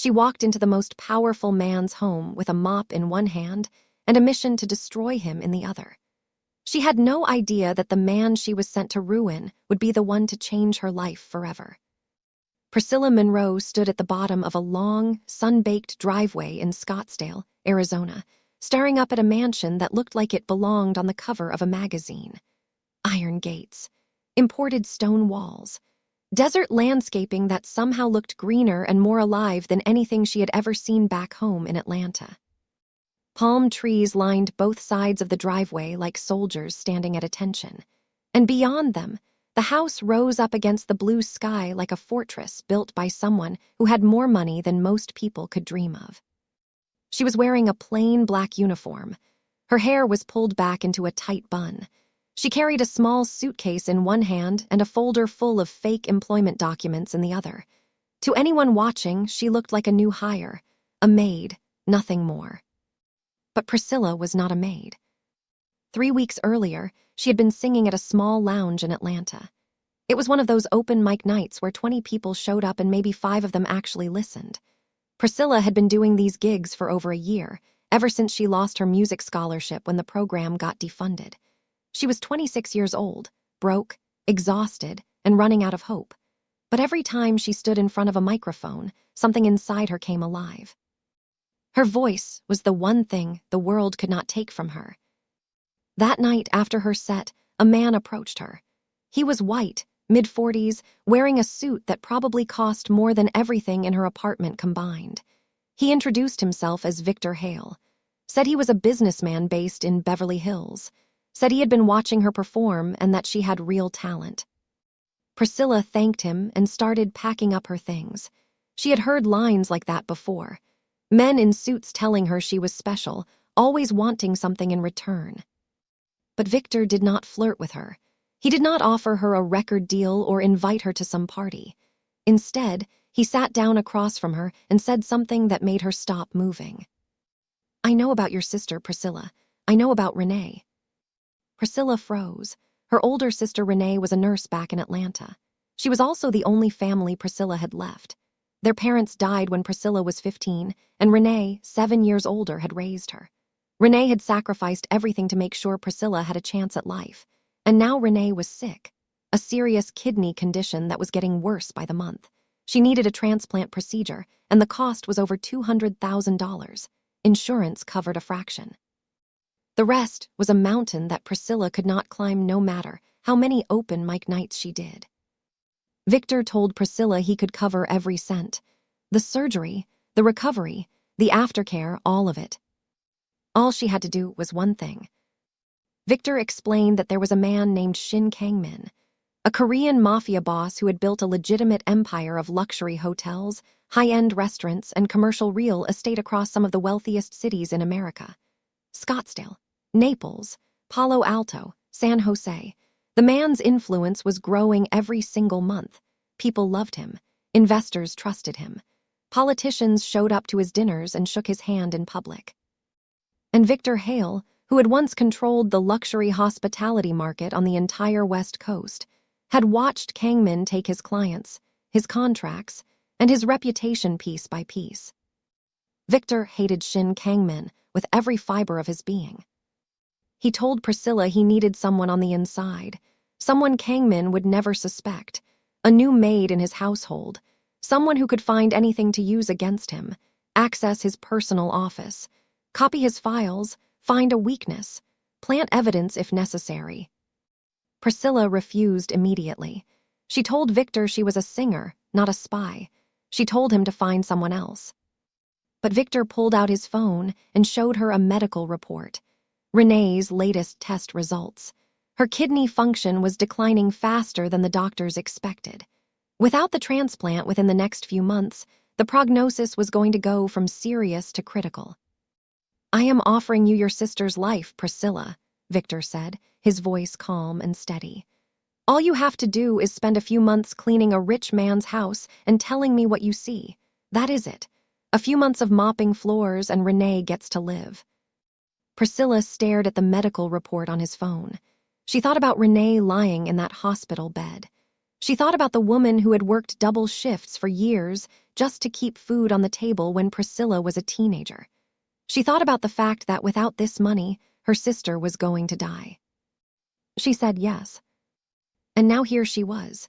She walked into the most powerful man's home with a mop in one hand and a mission to destroy him in the other. She had no idea that the man she was sent to ruin would be the one to change her life forever. Priscilla Monroe stood at the bottom of a long, sun-baked driveway in Scottsdale, Arizona, staring up at a mansion that looked like it belonged on the cover of a magazine. Iron gates, imported stone walls, desert landscaping that somehow looked greener and more alive than anything she had ever seen back home in Atlanta. Palm trees lined both sides of the driveway like soldiers standing at attention, and beyond them, the house rose up against the blue sky like a fortress built by someone who had more money than most people could dream of. She was wearing a plain black uniform. Her hair was pulled back into a tight bun. She carried a small suitcase in one hand and a folder full of fake employment documents in the other. To anyone watching, she looked like a new hire, a maid, nothing more. But Priscilla was not a maid. 3 weeks earlier, she had been singing at a small lounge in Atlanta. It was one of those open mic nights where 20 people showed up and maybe 5 of them actually listened. Priscilla had been doing these gigs for over a year, ever since she lost her music scholarship when the program got defunded. She was 26 years old, broke, exhausted, and running out of hope. But every time she stood in front of a microphone, something inside her came alive. Her voice was the one thing the world could not take from her. That night after her set, a man approached her. He was white, mid-40s, wearing a suit that probably cost more than everything in her apartment combined. He introduced himself as Victor Hale, said he was a businessman based in Beverly Hills, said he had been watching her perform and that she had real talent. Priscilla thanked him and started packing up her things. She had heard lines like that before. Men in suits telling her she was special, always wanting something in return. But Victor did not flirt with her. He did not offer her a record deal or invite her to some party. Instead, he sat down across from her and said something that made her stop moving. "I know about your sister, Priscilla. I know about Renee." Priscilla froze. Her older sister Renee was a nurse back in Atlanta. She was also the only family Priscilla had left. Their parents died when Priscilla was 15, and Renee, 7 years older, had raised her. Renee had sacrificed everything to make sure Priscilla had a chance at life. And now Renee was sick, a serious kidney condition that was getting worse by the month. She needed a transplant procedure, and the cost was over $200,000. Insurance covered a fraction. The rest was a mountain that Priscilla could not climb no matter how many open mic nights she did. Victor told Priscilla he could cover every cent. The surgery, the recovery, the aftercare, all of it. All she had to do was one thing. Victor explained that there was a man named Shin Kang-min, a Korean Mafia boss who had built a legitimate empire of luxury hotels, high-end restaurants, and commercial real estate across some of the wealthiest cities in America. Scottsdale, Naples, Palo Alto, San Jose. The man's influence was growing every single month. People loved him. Investors trusted him. Politicians showed up to his dinners and shook his hand in public. And Victor Hale, who had once controlled the luxury hospitality market on the entire West Coast, had watched Kang-min take his clients, his contracts, and his reputation piece by piece. Victor hated Shin Kang-min with every fiber of his being. He told Priscilla he needed someone on the inside, someone Kang-min would never suspect, a new maid in his household, someone who could find anything to use against him, access his personal office, copy his files, find a weakness, plant evidence if necessary. Priscilla refused immediately. She told Victor she was a singer, not a spy. She told him to find someone else. But Victor pulled out his phone and showed her a medical report. Renee's latest test results. Her kidney function was declining faster than the doctors expected. Without the transplant within the next few months, the prognosis was going to go from serious to critical. "I am offering you your sister's life, Priscilla," Victor said, his voice calm and steady. "All you have to do is spend a few months cleaning a rich man's house and telling me what you see. That is it. A few months of mopping floors and Renee gets to live." Priscilla stared at the medical report on his phone. She thought about Renee lying in that hospital bed. She thought about the woman who had worked double shifts for years just to keep food on the table when Priscilla was a teenager. She thought about the fact that without this money, her sister was going to die. She said yes. And now here she was,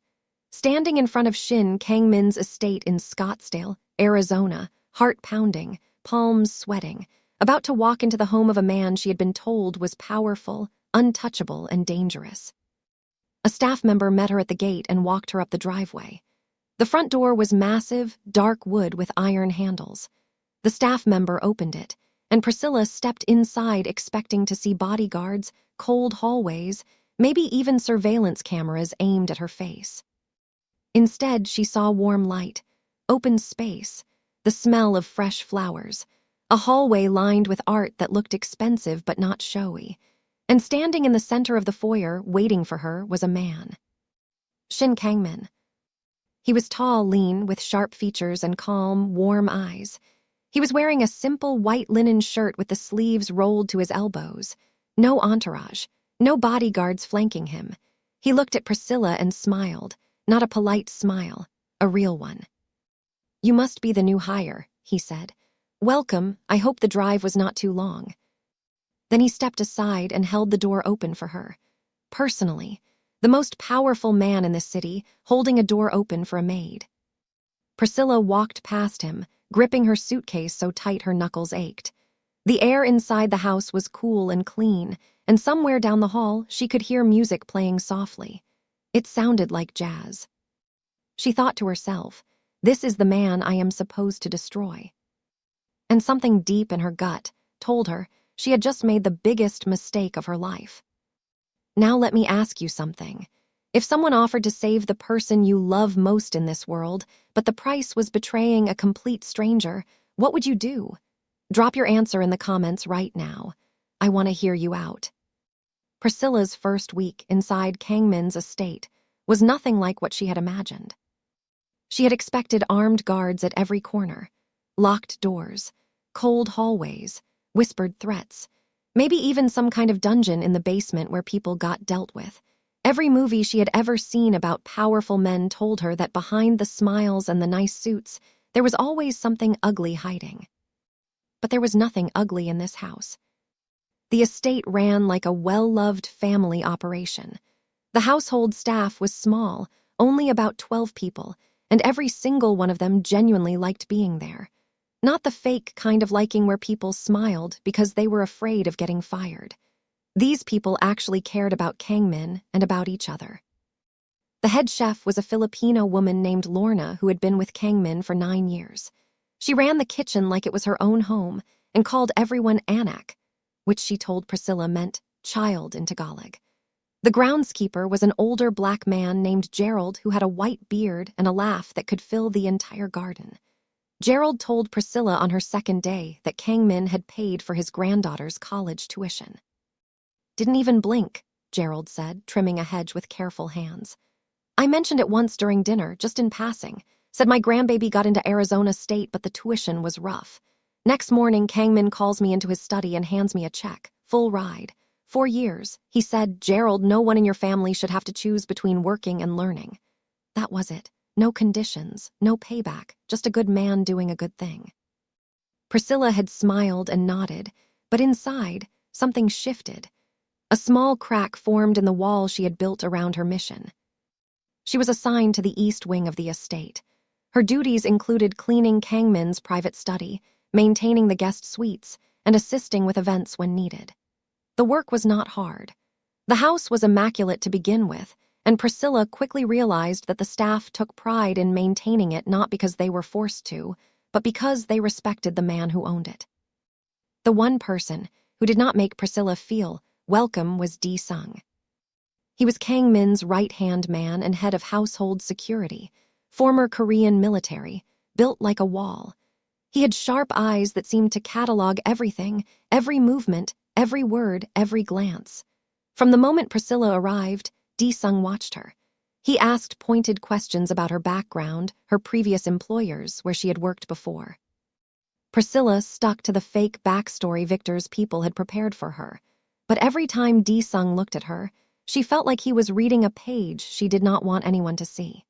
standing in front of Shin Kang-min's estate in Scottsdale, Arizona, heart pounding, palms sweating, about to walk into the home of a man she had been told was powerful, untouchable, and dangerous. A staff member met her at the gate and walked her up the driveway. The front door was massive, dark wood with iron handles. The staff member opened it, and Priscilla stepped inside expecting to see bodyguards, cold hallways, maybe even surveillance cameras aimed at her face. Instead, she saw warm light, open space, the smell of fresh flowers, a hallway lined with art that looked expensive but not showy, and standing in the center of the foyer, waiting for her, was a man. Shin Kang-min. He was tall, lean, with sharp features and calm, warm eyes. He was wearing a simple white linen shirt with the sleeves rolled to his elbows. No entourage, no bodyguards flanking him. He looked at Priscilla and smiled, not a polite smile, a real one. "You must be the new hire," he said. "Welcome, I hope the drive was not too long." Then he stepped aside and held the door open for her. Personally, the most powerful man in the city, holding a door open for a maid. Priscilla walked past him, gripping her suitcase so tight her knuckles ached. The air inside the house was cool and clean, and somewhere down the hall she could hear music playing softly. It sounded like jazz. She thought to herself, "This is the man I am supposed to destroy." And something deep in her gut told her she had just made the biggest mistake of her life. Now let me ask you something. If someone offered to save the person you love most in this world, but the price was betraying a complete stranger, what would you do? Drop your answer in the comments right now. I want to hear you out. Priscilla's first week inside Kang-min's estate was nothing like what she had imagined. She had expected armed guards at every corner, locked doors, cold hallways, whispered threats, maybe even some kind of dungeon in the basement where people got dealt with. Every movie she had ever seen about powerful men told her that behind the smiles and the nice suits, there was always something ugly hiding. But there was nothing ugly in this house. The estate ran like a well-loved family operation. The household staff was small, only about 12 people, and every single one of them genuinely liked being there. Not the fake kind of liking where people smiled because they were afraid of getting fired. These people actually cared about Kang-min and about each other. The head chef was a Filipino woman named Lorna who had been with Kang-min for 9 years. She ran the kitchen like it was her own home and called everyone Anak, which she told Priscilla meant child in Tagalog. The groundskeeper was an older black man named Gerald who had a white beard and a laugh that could fill the entire garden. Gerald told Priscilla on her second day that Kang-min had paid for his granddaughter's college tuition. "Didn't even blink," Gerald said, trimming a hedge with careful hands. "I mentioned it once during dinner, just in passing. Said my grandbaby got into Arizona State, but the tuition was rough. Next morning, Kang-min calls me into his study and hands me a check, full ride. 4 years. He said, 'Gerald, no one in your family should have to choose between working and learning.' That was it. No conditions, no payback, just a good man doing a good thing." Priscilla had smiled and nodded, but inside, something shifted. A small crack formed in the wall she had built around her mission. She was assigned to the east wing of the estate. Her duties included cleaning Kang-min's private study, maintaining the guest suites, and assisting with events when needed. The work was not hard. The house was immaculate to begin with, and Priscilla quickly realized that the staff took pride in maintaining it not because they were forced to, but because they respected the man who owned it. The one person who did not make Priscilla feel welcome was Sung. He was Kang-min's right-hand man and head of household security, former Korean military, built like a wall. He had sharp eyes that seemed to catalog everything, every movement, every word, every glance. From the moment Priscilla arrived, Sung watched her. He asked pointed questions about her background, her previous employers, where she had worked before. Priscilla stuck to the fake backstory Victor's people had prepared for her, but every time Sung looked at her, She felt like he was reading a page she did not want anyone to see.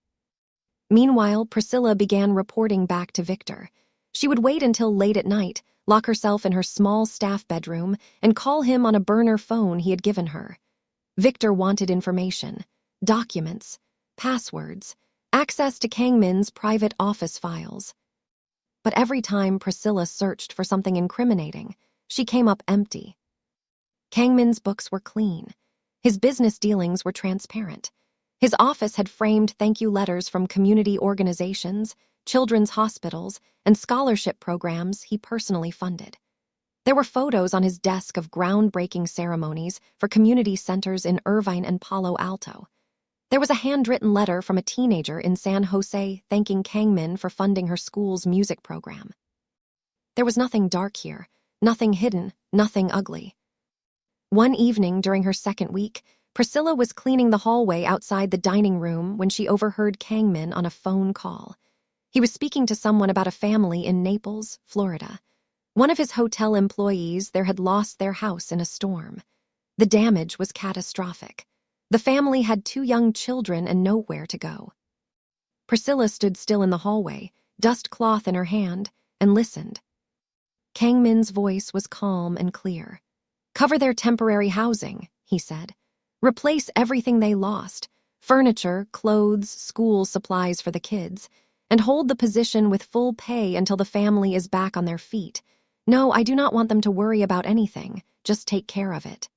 Meanwhile, Priscilla began reporting back to Victor. She would wait until late at night, lock herself in her small staff bedroom, and call him on a burner phone he had given her. Victor wanted information, documents, passwords, access to Kang Min's private office files. But every time Priscilla searched for something incriminating, she came up empty. Kang Min's books were clean. His business dealings were transparent. His office had framed thank you letters from community organizations, children's hospitals, and scholarship programs he personally funded. There were photos on his desk of groundbreaking ceremonies for community centers in Irvine and Palo Alto. There was a handwritten letter from a teenager in San Jose thanking Kang Min for funding her school's music program. There was nothing dark here, nothing hidden, nothing ugly. One evening during her second week, Priscilla was cleaning the hallway outside the dining room when she overheard Kang Min on a phone call. He was speaking to someone about a family in Naples, Florida. One of his hotel employees there had lost their house in a storm. The damage was catastrophic. The family had 2 young children and nowhere to go. Priscilla stood still in the hallway, dust cloth in her hand, and listened. Kang Min's voice was calm and clear. "Cover their temporary housing," he said. "Replace everything they lost, furniture, clothes, school supplies for the kids, and hold the position with full pay until the family is back on their feet. No, I do not want them to worry about anything. Just take care of it."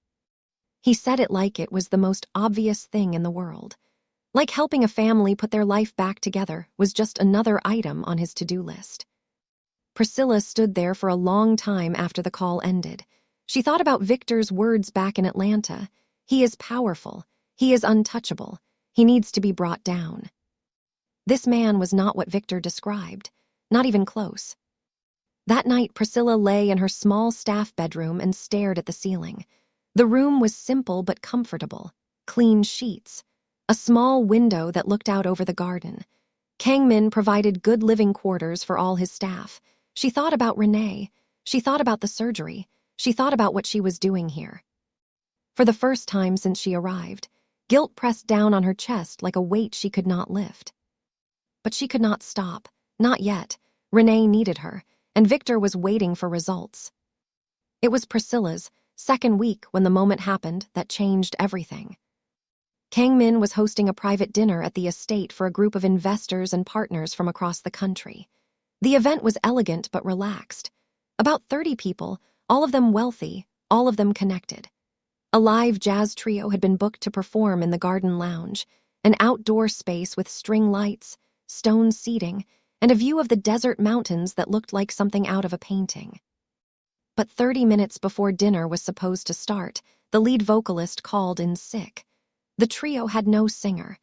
He said it like it was the most obvious thing in the world. Like helping a family put their life back together was just another item on his to-do list. Priscilla stood there for a long time after the call ended. She thought about Victor's words back in Atlanta. He is powerful. He is untouchable. He needs to be brought down. This man was not what Victor described, not even close. That night, Priscilla lay in her small staff bedroom and stared at the ceiling. The room was simple but comfortable. Clean sheets. A small window that looked out over the garden. Kang Min provided good living quarters for all his staff. She thought about Renee. She thought about the surgery. She thought about what she was doing here. For the first time since she arrived, guilt pressed down on her chest like a weight she could not lift. But she could not stop. Not yet. Renee needed her, and Victor was waiting for results. It was Priscilla's second week when the moment happened that changed everything. Kang Min was hosting a private dinner at the estate for a group of investors and partners from across the country. The event was elegant but relaxed. About 30 people, all of them wealthy, all of them connected. A live jazz trio had been booked to perform in the garden lounge, an outdoor space with string lights, stone seating, and a view of the desert mountains that looked like something out of a painting. But 30 minutes before dinner was supposed to start, the lead vocalist called in sick. The trio had no singer.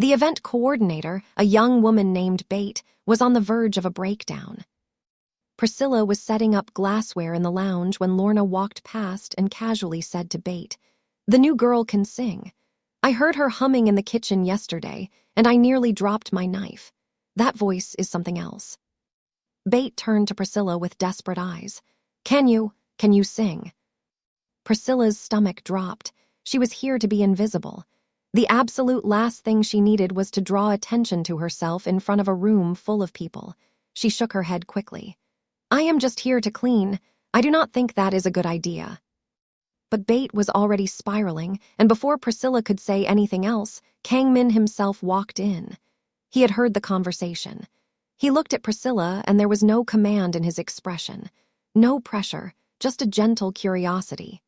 The event coordinator, a young woman named Maid, was on the verge of a breakdown. Priscilla was setting up glassware in the lounge when Lorna walked past and casually said to Maid, "The new girl can sing. I heard her humming in the kitchen yesterday, and I nearly dropped my knife. That voice is something else." Maid turned to Priscilla with desperate eyes. Can you sing?" Priscilla's stomach dropped. She was here to be invisible. The absolute last thing she needed was to draw attention to herself in front of a room full of people. She shook her head quickly. "I am just here to clean. I do not think that is a good idea." But Maid was already spiraling, and before Priscilla could say anything else, Kang Min himself walked in. He had heard the conversation. He looked at Priscilla, and there was no command in his expression. No pressure, just a gentle curiosity.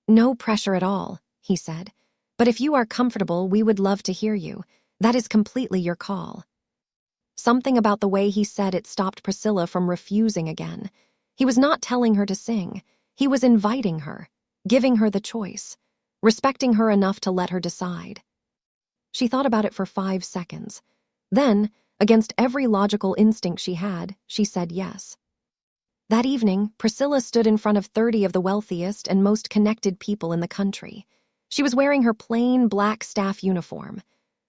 "No pressure at all," he said. "But if you are comfortable, we would love to hear you. That is completely your call." Something about the way he said it stopped Priscilla from refusing again. He was not telling her to sing. He was inviting her, giving her the choice, respecting her enough to let her decide. She thought about it for 5 seconds. Then, against every logical instinct she had, she said yes. That evening, Priscilla stood in front of 30 of the wealthiest and most connected people in the country. She was wearing her plain black staff uniform.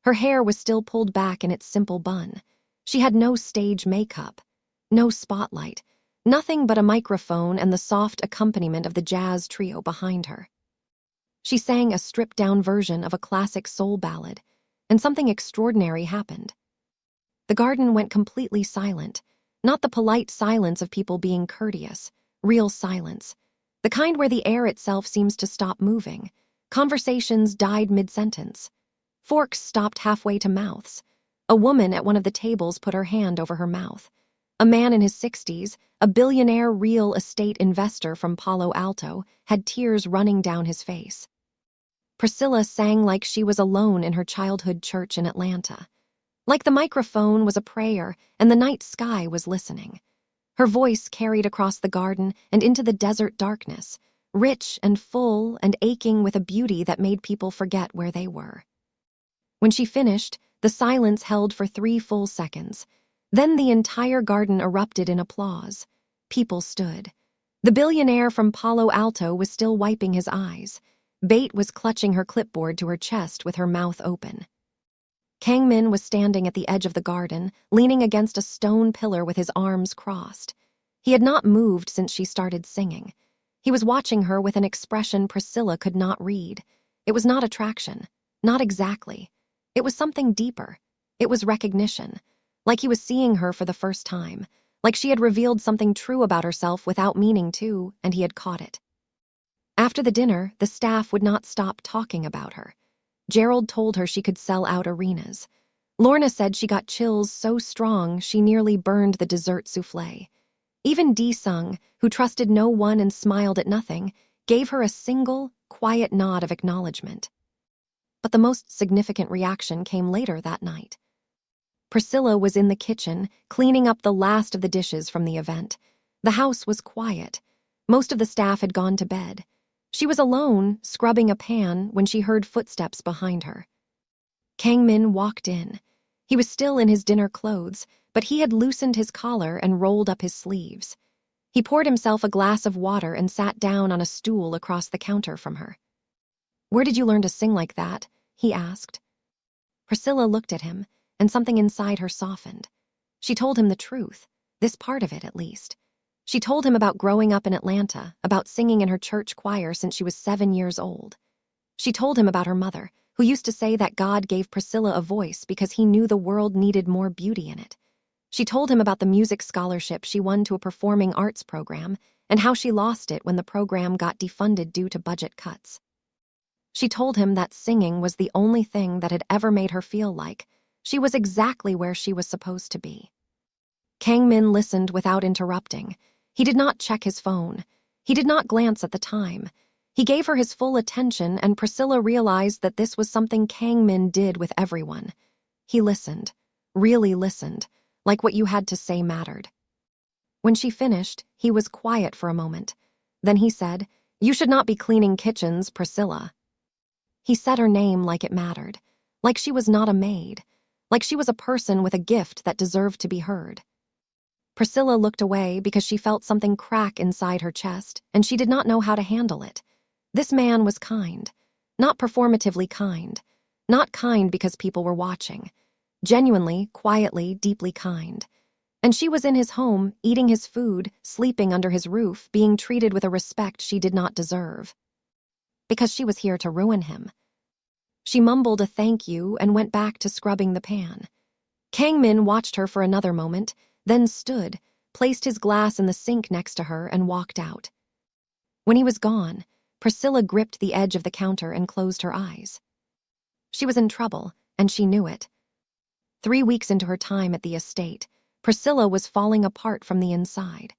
Her hair was still pulled back in its simple bun. She had no stage makeup, no spotlight, nothing but a microphone and the soft accompaniment of the jazz trio behind her. She sang a stripped-down version of a classic soul ballad, and something extraordinary happened. The garden went completely silent, not the polite silence of people being courteous, real silence, the kind where the air itself seems to stop moving. Conversations died mid-sentence. Forks stopped halfway to mouths. A woman at one of the tables put her hand over her mouth. A man in his 60s, a billionaire real estate investor from Palo Alto, had tears running down his face. Priscilla sang like she was alone in her childhood church in Atlanta. Like the microphone was a prayer and the night sky was listening. Her voice carried across the garden and into the desert darkness, rich and full and aching with a beauty that made people forget where they were. When she finished, the silence held for 3 full seconds. Then the entire garden erupted in applause. People stood. The billionaire from Palo Alto was still wiping his eyes. Bate was clutching her clipboard to her chest with her mouth open. Kang Min was standing at the edge of the garden, leaning against a stone pillar with his arms crossed. He had not moved since she started singing. He was watching her with an expression Priscilla could not read. It was not attraction. Not exactly. It was something deeper. It was recognition. Like he was seeing her for the first time. Like she had revealed something true about herself without meaning to, and he had caught it. After the dinner, the staff would not stop talking about her. Gerald told her she could sell out arenas. Lorna said she got chills so strong she nearly burned the dessert soufflé. Even Dee-sung, who trusted no one and smiled at nothing, gave her a single, quiet nod of acknowledgement. But the most significant reaction came later that night. Priscilla was in the kitchen, cleaning up the last of the dishes from the event. The house was quiet. Most of the staff had gone to bed. She was alone, scrubbing a pan, when she heard footsteps behind her. Kang Min walked in. He was still in his dinner clothes, but he had loosened his collar and rolled up his sleeves. He poured himself a glass of water and sat down on a stool across the counter from her. "Where did you learn to sing like that?" he asked. Priscilla looked at him, and something inside her softened. She told him the truth, this part of it at least. She told him about growing up in Atlanta, about singing in her church choir since she was 7 years old. She told him about her mother, who used to say that God gave Priscilla a voice because he knew the world needed more beauty in it. She told him about the music scholarship she won to a performing arts program and how she lost it when the program got defunded due to budget cuts. She told him that singing was the only thing that had ever made her feel like she was exactly where she was supposed to be. Kang Min listened without interrupting. He did not check his phone. He did not glance at the time. He gave her his full attention, and Priscilla realized that this was something Kang Min did with everyone. He listened, really listened, like what you had to say mattered. When she finished, he was quiet for a moment. Then he said, "You should not be cleaning kitchens, Priscilla." He said her name like it mattered, like she was not a maid, like she was a person with a gift that deserved to be heard. Priscilla looked away because she felt something crack inside her chest, and she did not know how to handle it. This man was kind, not performatively kind, not kind because people were watching, genuinely, quietly, deeply kind. And she was in his home, eating his food, sleeping under his roof, being treated with a respect she did not deserve. Because she was here to ruin him. She mumbled a thank you and went back to scrubbing the pan. Kang Min watched her for another moment, then stood, placed his glass in the sink next to her, and walked out. When he was gone, Priscilla gripped the edge of the counter and closed her eyes. She was in trouble, and she knew it. 3 weeks into her time at the estate, Priscilla was falling apart from the inside.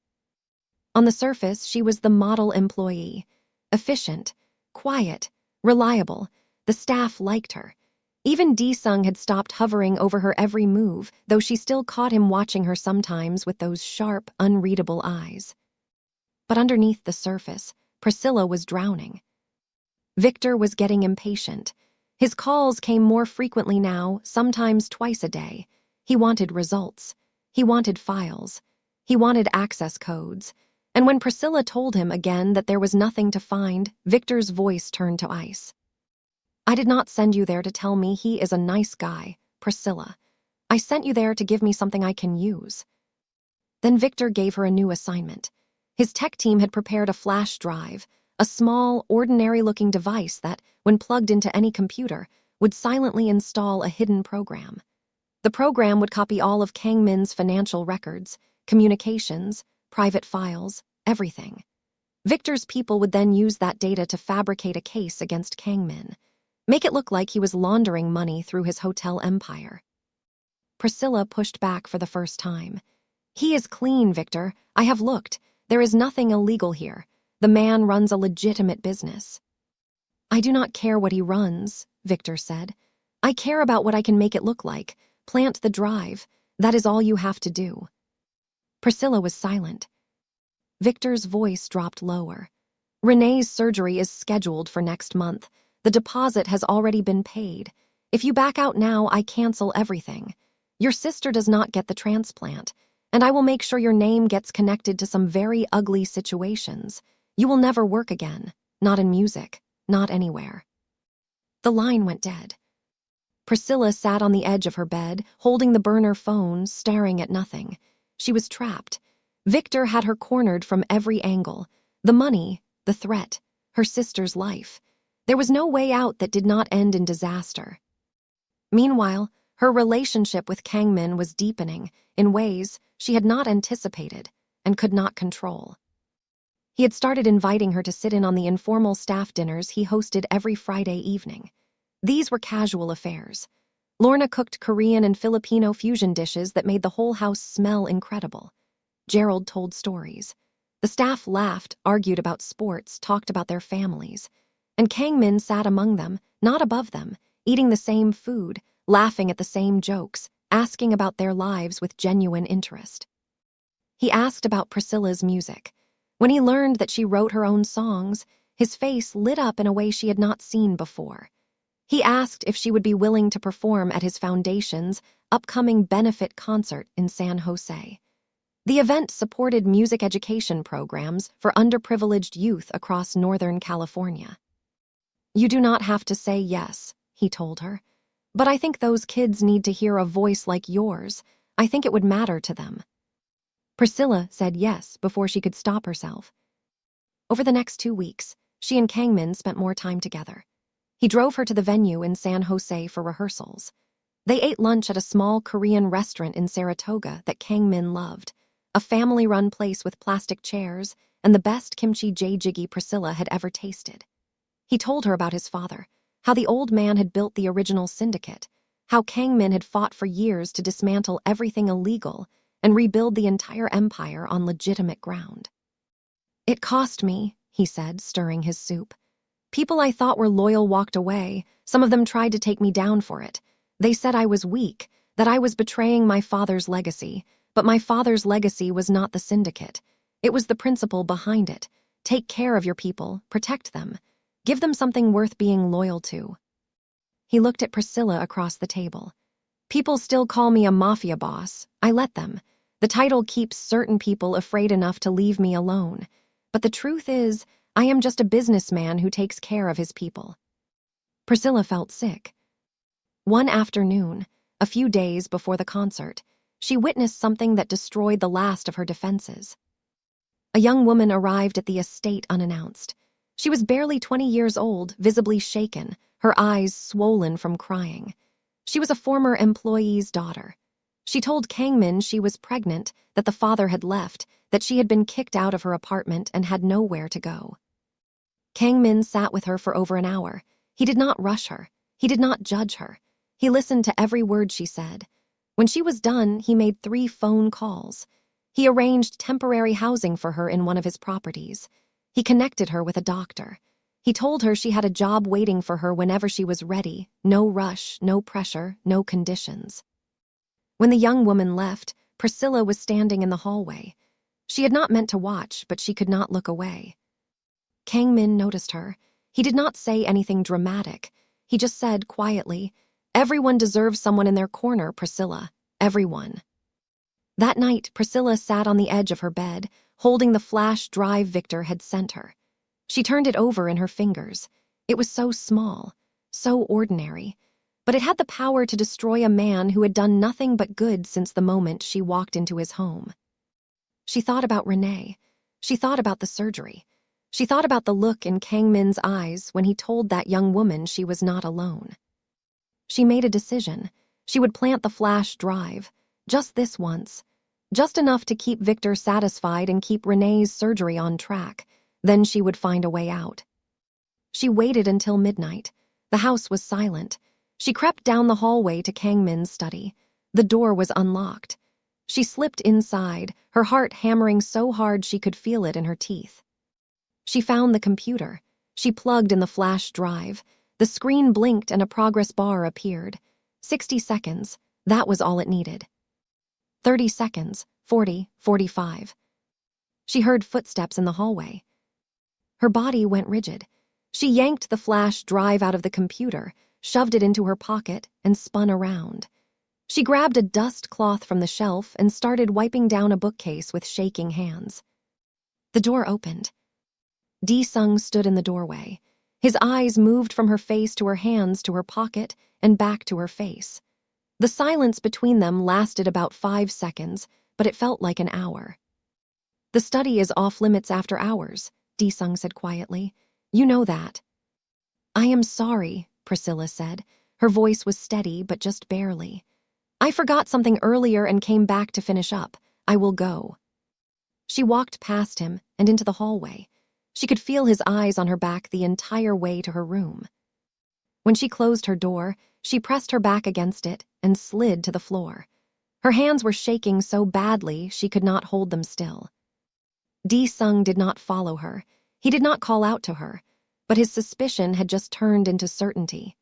On the surface, she was the model employee, efficient, quiet, reliable. The staff liked her. Even Dee-sung had stopped hovering over her every move, though she still caught him watching her sometimes with those sharp, unreadable eyes. But underneath the surface, Priscilla was drowning. Victor was getting impatient. His calls came more frequently now, sometimes twice a day. He wanted results. He wanted files. He wanted access codes. And when Priscilla told him again that there was nothing to find, Victor's voice turned to ice. "I did not send you there to tell me he is a nice guy, Priscilla. I sent you there to give me something I can use." Then Victor gave her a new assignment. His tech team had prepared a flash drive, a small, ordinary-looking device that, when plugged into any computer, would silently install a hidden program. The program would copy all of Kang Min's financial records, communications, private files, everything. Victor's people would then use that data to fabricate a case against Kang Min, make it look like he was laundering money through his hotel empire. Priscilla pushed back for the first time. "He is clean, Victor. I have looked. There is nothing illegal here. The man runs a legitimate business." "I do not care what he runs," Victor said. "I care about what I can make it look like. Plant the drive. That is all you have to do." Priscilla was silent. Victor's voice dropped lower. "Renee's surgery is scheduled for next month. The deposit has already been paid. If you back out now, I cancel everything. Your sister does not get the transplant, and I will make sure your name gets connected to some very ugly situations. You will never work again. Not in music. Not anywhere." The line went dead. Priscilla sat on the edge of her bed, holding the burner phone, staring at nothing. She was trapped. Victor had her cornered from every angle. The money, the threat, her sister's life. There was no way out that did not end in disaster. Meanwhile, her relationship with Kang Min was deepening in ways she had not anticipated and could not control. He had started inviting her to sit in on the informal staff dinners he hosted every Friday evening. These were casual affairs. Lorna cooked Korean and Filipino fusion dishes that made the whole house smell incredible. Gerald told stories. The staff laughed, argued about sports, talked about their families. And Kang Min sat among them, not above them, eating the same food, laughing at the same jokes, asking about their lives with genuine interest. He asked about Priscilla's music. When he learned that she wrote her own songs, his face lit up in a way she had not seen before. He asked if she would be willing to perform at his foundation's upcoming benefit concert in San Jose. The event supported music education programs for underprivileged youth across Northern California. "You do not have to say yes," he told her. "But I think those kids need to hear a voice like yours. I think it would matter to them." Priscilla said yes before she could stop herself. Over the next 2 weeks, she and Kang Min spent more time together. He drove her to the venue in San Jose for rehearsals. They ate lunch at a small Korean restaurant in Saratoga that Kang Min loved, a family-run place with plastic chairs and the best kimchi jjigae Priscilla had ever tasted. He told her about his father, how the old man had built the original syndicate, how Kang Min had fought for years to dismantle everything illegal and rebuild the entire empire on legitimate ground. "It cost me," he said, stirring his soup. "People I thought were loyal walked away. Some of them tried to take me down for it. They said I was weak, that I was betraying my father's legacy, but my father's legacy was not the syndicate. It was the principle behind it. Take care of your people, protect them. Give them something worth being loyal to." He looked at Priscilla across the table. "People still call me a mafia boss. I let them. The title keeps certain people afraid enough to leave me alone. But the truth is, I am just a businessman who takes care of his people." Priscilla felt sick. One afternoon, a few days before the concert, she witnessed something that destroyed the last of her defenses. A young woman arrived at the estate unannounced. She was barely 20 years old, visibly shaken, her eyes swollen from crying. She was a former employee's daughter. She told Kang Min she was pregnant, that the father had left, that she had been kicked out of her apartment and had nowhere to go. Kang Min sat with her for over an hour. He did not rush her. He did not judge her. He listened to every word she said. When she was done, he made 3 phone calls. He arranged temporary housing for her in one of his properties. He connected her with a doctor. He told her she had a job waiting for her whenever she was ready. No rush, no pressure, no conditions. When the young woman left, Priscilla was standing in the hallway. She had not meant to watch, but she could not look away. Kang Min noticed her. He did not say anything dramatic. He just said quietly, "Everyone deserves someone in their corner, Priscilla. Everyone." That night, Priscilla sat on the edge of her bed, holding the flash drive Victor had sent her. She turned it over in her fingers. It was so small, so ordinary, but it had the power to destroy a man who had done nothing but good since the moment she walked into his home. She thought about Renee. She thought about the surgery. She thought about the look in Kang Min's eyes when he told that young woman she was not alone. She made a decision. She would plant the flash drive, just this once, just enough to keep Victor satisfied and keep Renee's surgery on track. Then she would find a way out. She waited until midnight. The house was silent. She crept down the hallway to Kang Min's study. The door was unlocked. She slipped inside, her heart hammering so hard she could feel it in her teeth. She found the computer. She plugged in the flash drive. The screen blinked and a progress bar appeared. 60 seconds, that was all it needed. 30 seconds, 40, 45. She heard footsteps in the hallway. Her body went rigid. She yanked the flash drive out of the computer, shoved it into her pocket, and spun around. She grabbed a dust cloth from the shelf and started wiping down a bookcase with shaking hands. The door opened. Sung stood in the doorway. His eyes moved from her face to her hands to her pocket and back to her face. The silence between them lasted about 5 seconds, but it felt like an hour. "The study is off limits after hours," Sung said quietly. "You know that." "I am sorry," Priscilla said. Her voice was steady, but just barely. "I forgot something earlier and came back to finish up. I will go." She walked past him and into the hallway. She could feel his eyes on her back the entire way to her room. When she closed her door, she pressed her back against it and slid to the floor. Her hands were shaking so badly she could not hold them still. Sung did not follow her. He did not call out to her, but his suspicion had just turned into certainty.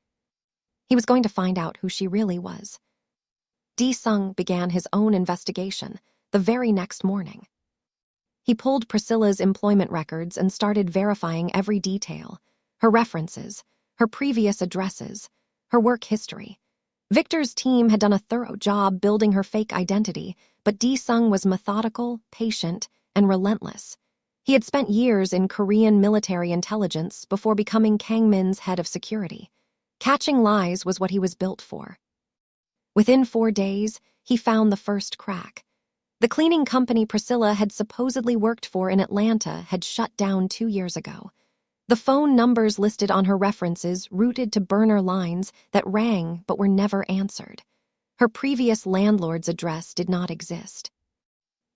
He was going to find out who she really was. Sung began his own investigation the very next morning. He pulled Priscilla's employment records and started verifying every detail, her references, her previous addresses, her work history. Victor's team had done a thorough job building her fake identity, but Sung was methodical, patient, and relentless. He had spent years in Korean military intelligence before becoming Kang Min's head of security. Catching lies was what he was built for. Within 4 days, he found the first crack. The cleaning company Priscilla had supposedly worked for in Atlanta had shut down 2 years ago. The phone numbers listed on her references routed to burner lines that rang but were never answered. Her previous landlord's address did not exist.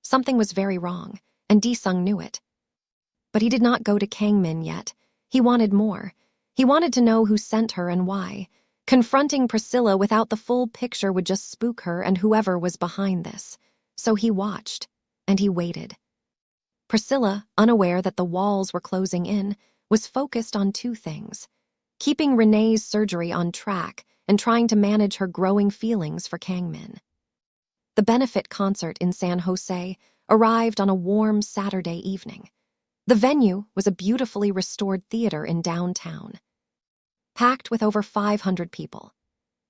Something was very wrong, and Sung knew it. But he did not go to Kang Min yet. He wanted more. He wanted to know who sent her and why. Confronting Priscilla without the full picture would just spook her and whoever was behind this. So he watched, and he waited. Priscilla, unaware that the walls were closing in, was focused on 2 things: keeping Renee's surgery on track and trying to manage her growing feelings for Kang Min. The benefit concert in San Jose arrived on a warm Saturday evening. The venue was a beautifully restored theater in downtown, packed with over 500 people.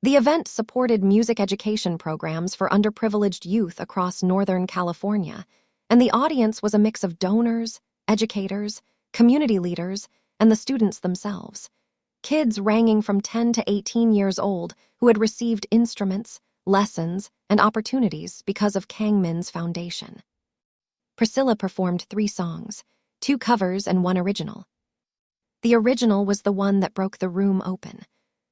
The event supported music education programs for underprivileged youth across Northern California, and the audience was a mix of donors, educators, community leaders, and the students themselves. Kids ranging from 10 to 18 years old who had received instruments, lessons, and opportunities because of Kang Min's foundation. Priscilla performed 3 songs, 2 covers and 1 original. The original was the one that broke the room open.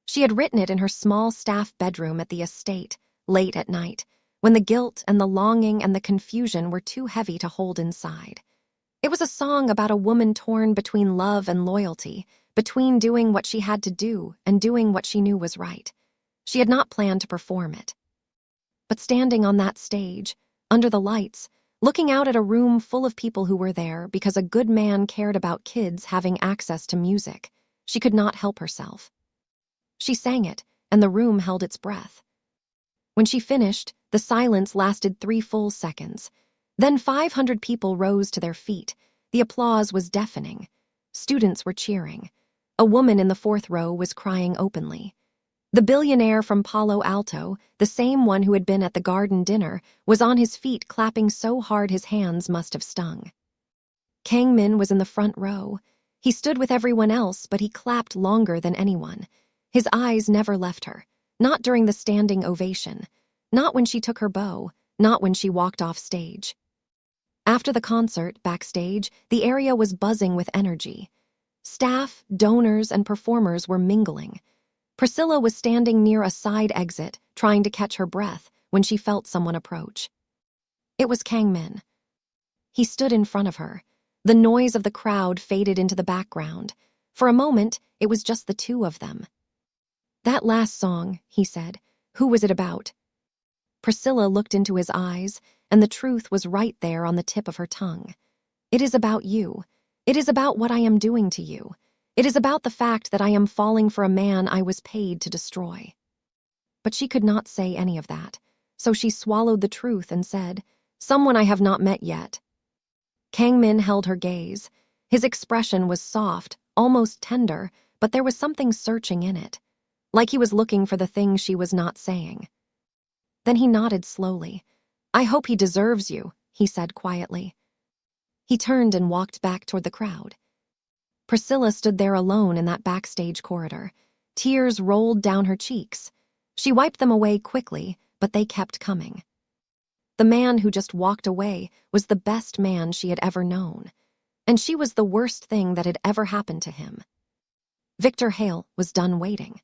She had written it in her small staff bedroom at the estate, late at night, when the guilt and the longing and the confusion were too heavy to hold inside. It was a song about a woman torn between love and loyalty, between doing what she had to do and doing what she knew was right. She had not planned to perform it. But standing on that stage, under the lights, looking out at a room full of people who were there because a good man cared about kids having access to music, she could not help herself. She sang it, and the room held its breath. When she finished, the silence lasted 3 full seconds. Then 500 people rose to their feet. The applause was deafening. Students were cheering. A woman in the 4th row was crying openly. The billionaire from Palo Alto, the same one who had been at the garden dinner, was on his feet clapping so hard his hands must have stung. Kang Min was in the front row. He stood with everyone else, but he clapped longer than anyone. His eyes never left her, not during the standing ovation, not when she took her bow, not when she walked off stage. After the concert, backstage, the area was buzzing with energy. Staff, donors, and performers were mingling. Priscilla was standing near a side exit, trying to catch her breath, when she felt someone approach. It was Kang Min. He stood in front of her. The noise of the crowd faded into the background. For a moment, it was just the two of them. "That last song," he said. "Who was it about?" Priscilla looked into his eyes, and the truth was right there on the tip of her tongue. "It is about you. It is about what I am doing to you. It is about the fact that I am falling for a man I was paid to destroy." But she could not say any of that, so she swallowed the truth and said, "Someone I have not met yet." Kang Min held her gaze. His expression was soft, almost tender, but there was something searching in it, like he was looking for the thing she was not saying. Then he nodded slowly. "I hope he deserves you," he said quietly. He turned and walked back toward the crowd. Priscilla stood there alone in that backstage corridor. Tears rolled down her cheeks. She wiped them away quickly, but they kept coming. The man who just walked away was the best man she had ever known, and she was the worst thing that had ever happened to him. Victor Hale was done waiting.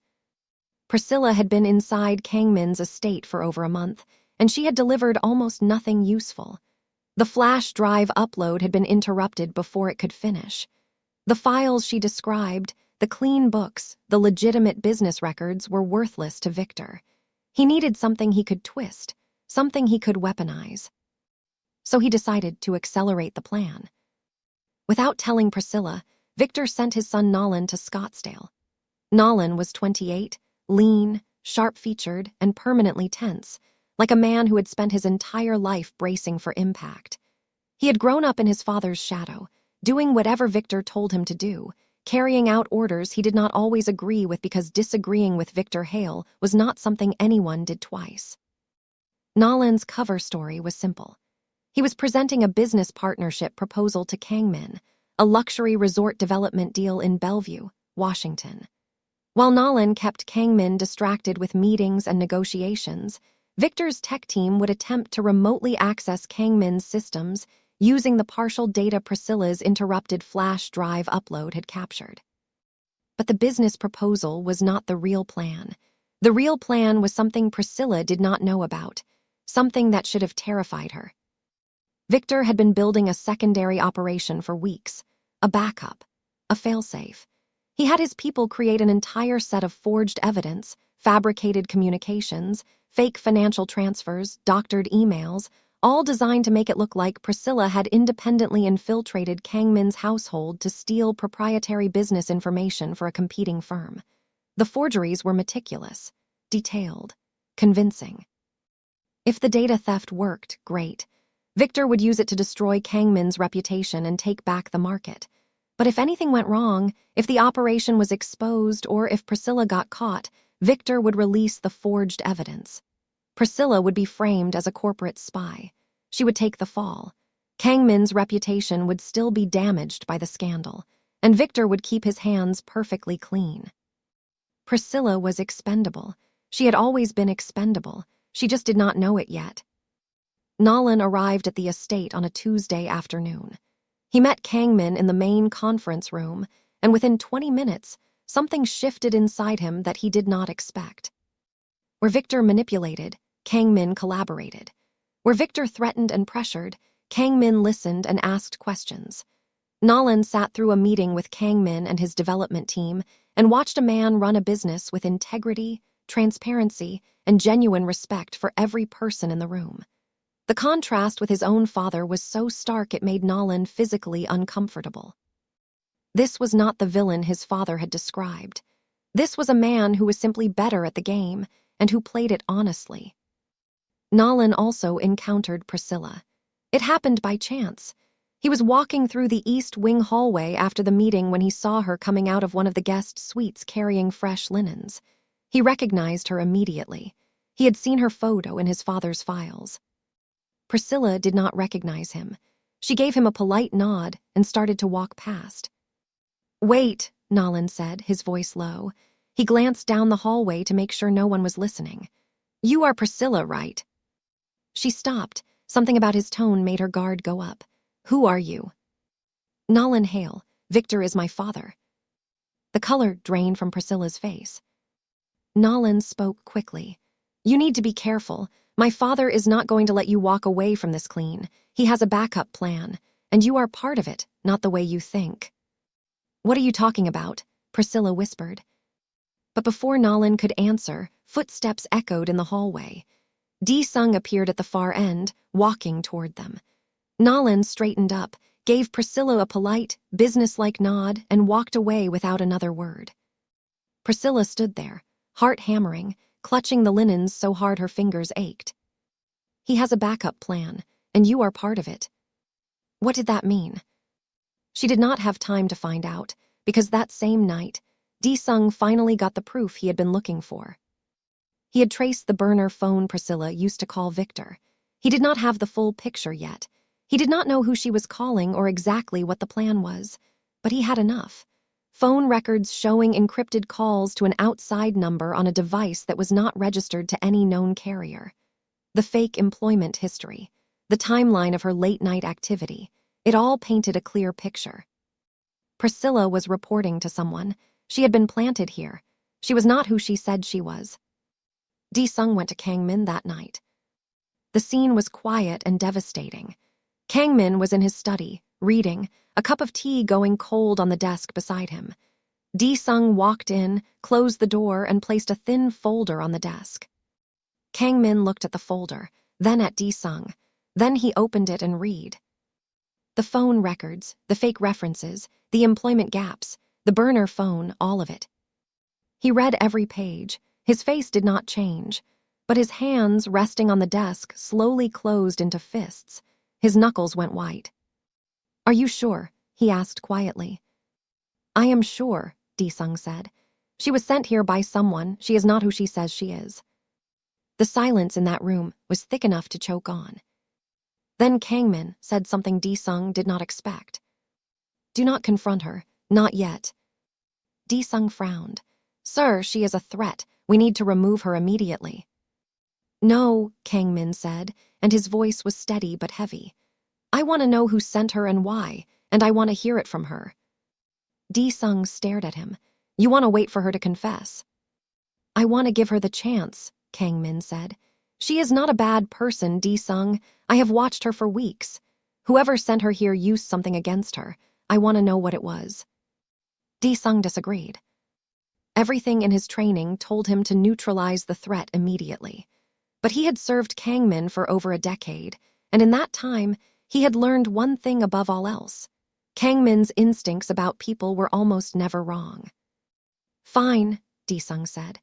Priscilla had been inside Kang Min's estate for over a month, and she had delivered almost nothing useful. The flash drive upload had been interrupted before it could finish. The files she described, the clean books, the legitimate business records were worthless to Victor. He needed something he could twist, something he could weaponize. So he decided to accelerate the plan. Without telling Priscilla, Victor sent his son Nolan to Scottsdale. Nolan was 28, lean, sharp-featured, and permanently tense, like a man who had spent his entire life bracing for impact. He had grown up in his father's shadow, doing whatever Victor told him to do, carrying out orders he did not always agree with because disagreeing with Victor Hale was not something anyone did twice. Nolan's cover story was simple. He was presenting a business partnership proposal to Kang Min, a luxury resort development deal in Bellevue, Washington. While Nolan kept Kang Min distracted with meetings and negotiations, Victor's tech team would attempt to remotely access Kang Min's systems using the partial data Priscilla's interrupted flash drive upload had captured. But the business proposal was not the real plan. The real plan was something Priscilla did not know about, something that should have terrified her. Victor had been building a secondary operation for weeks, a backup, a failsafe. He had his people create an entire set of forged evidence, fabricated communications, fake financial transfers, doctored emails, all designed to make it look like Priscilla had independently infiltrated Kang Min's household to steal proprietary business information for a competing firm. The forgeries were meticulous, detailed, convincing. If the data theft worked, great. Victor would use it to destroy Kang Min's reputation and take back the market. But if anything went wrong, if the operation was exposed, or if Priscilla got caught, Victor would release the forged evidence. Priscilla would be framed as a corporate spy. She would take the fall. Kang Min's reputation would still be damaged by the scandal, and Victor would keep his hands perfectly clean. Priscilla was expendable. She had always been expendable. She just did not know it yet. Nolan arrived at the estate on a Tuesday afternoon. He met Kang Min in the main conference room, and within 20 minutes, something shifted inside him that he did not expect. Where Victor manipulated, Kang Min collaborated. Where Victor threatened and pressured, Kang Min listened and asked questions. Nolan sat through a meeting with Kang Min and his development team and watched a man run a business with integrity, transparency, and genuine respect for every person in the room. The contrast with his own father was so stark it made Nolan physically uncomfortable. This was not the villain his father had described. This was a man who was simply better at the game and who played it honestly. Nolan also encountered Priscilla. It happened by chance. He was walking through the East Wing hallway after the meeting when he saw her coming out of one of the guest suites carrying fresh linens. He recognized her immediately. He had seen her photo in his father's files. Priscilla did not recognize him. She gave him a polite nod and started to walk past. "Wait," Nolan said, his voice low. He glanced down the hallway to make sure no one was listening. "You are Priscilla, right?" She stopped. Something about his tone made her guard go up. Who are you? Nolan Hale. Victor is my father. The color drained from Priscilla's face. Nolan spoke quickly. You need to be careful. My father is not going to let you walk away from this clean. He has a backup plan, and you are part of it, not the way you think. What are you talking about? Priscilla whispered. But before Nolan could answer, footsteps echoed in the hallway. Sung appeared at the far end, walking toward them. Nolan straightened up, gave Priscilla a polite, businesslike nod, and walked away without another word. Priscilla stood there, heart hammering, clutching the linens so hard her fingers ached. He has a backup plan, and you are part of it. What did that mean? She did not have time to find out, because that same night, Sung finally got the proof he had been looking for. He had traced the burner phone Priscilla used to call Victor. He did not have the full picture yet. He did not know who she was calling or exactly what the plan was, but he had enough. Phone records showing encrypted calls to an outside number on a device that was not registered to any known carrier. The fake employment history, the timeline of her late-night activity, it all painted a clear picture. Priscilla was reporting to someone. She had been planted here. She was not who she said she was. Sung went to Kang Min that night. The scene was quiet and devastating. Kang Min was in his study, reading, a cup of tea going cold on the desk beside him. Sung walked in, closed the door, and placed a thin folder on the desk. Kang Min looked at the folder, then at Sung. Then he opened it and read. The phone records, the fake references, the employment gaps, the burner phone, all of it. He read every page. His face did not change, but his hands, resting on the desk, slowly closed into fists. His knuckles went white. Are you sure? He asked quietly. I am sure, Sung said. She was sent here by someone. She is not who she says she is. The silence in that room was thick enough to choke on. Then Kang Min said something Sung did not expect. Do not confront her, not yet. Sung frowned. Sir, she is a threat. We need to remove her immediately. No, Kang Min said, and his voice was steady but heavy. I want to know who sent her and why, and I want to hear it from her. Sung stared at him. You want to wait for her to confess? I want to give her the chance, Kang Min said. She is not a bad person, Sung. I have watched her for weeks. Whoever sent her here used something against her. I want to know what it was. Sung disagreed. Everything in his training told him to neutralize the threat immediately. But he had served Kang Min for over a decade, and in that time, he had learned one thing above all else. Kang Min's instincts about people were almost never wrong. Fine, Sung said,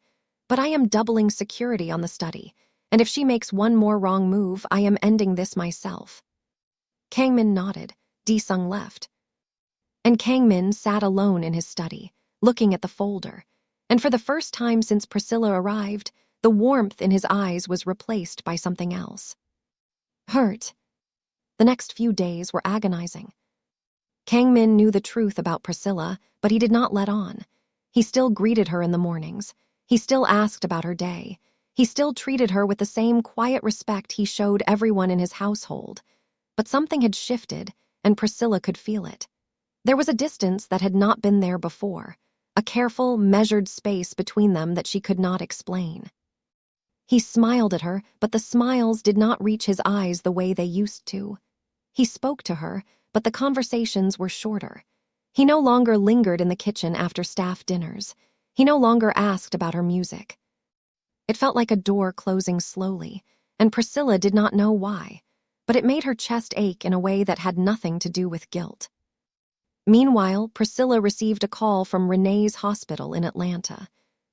but I am doubling security on the study, and if she makes one more wrong move, I am ending this myself. Kang Min nodded. Sung left. And Kang Min sat alone in his study, looking at the folder. And for the first time since Priscilla arrived, the warmth in his eyes was replaced by something else. Hurt. The next few days were agonizing. Kang Min knew the truth about Priscilla, but he did not let on. He still greeted her in the mornings. He still asked about her day. He still treated her with the same quiet respect he showed everyone in his household. But something had shifted, and Priscilla could feel it. There was a distance that had not been there before, a careful, measured space between them that she could not explain. He smiled at her, but the smiles did not reach his eyes the way they used to. He spoke to her, but the conversations were shorter. He no longer lingered in the kitchen after staff dinners. He no longer asked about her music. It felt like a door closing slowly, and Priscilla did not know why, but it made her chest ache in a way that had nothing to do with guilt. Meanwhile, Priscilla received a call from Renee's hospital in Atlanta.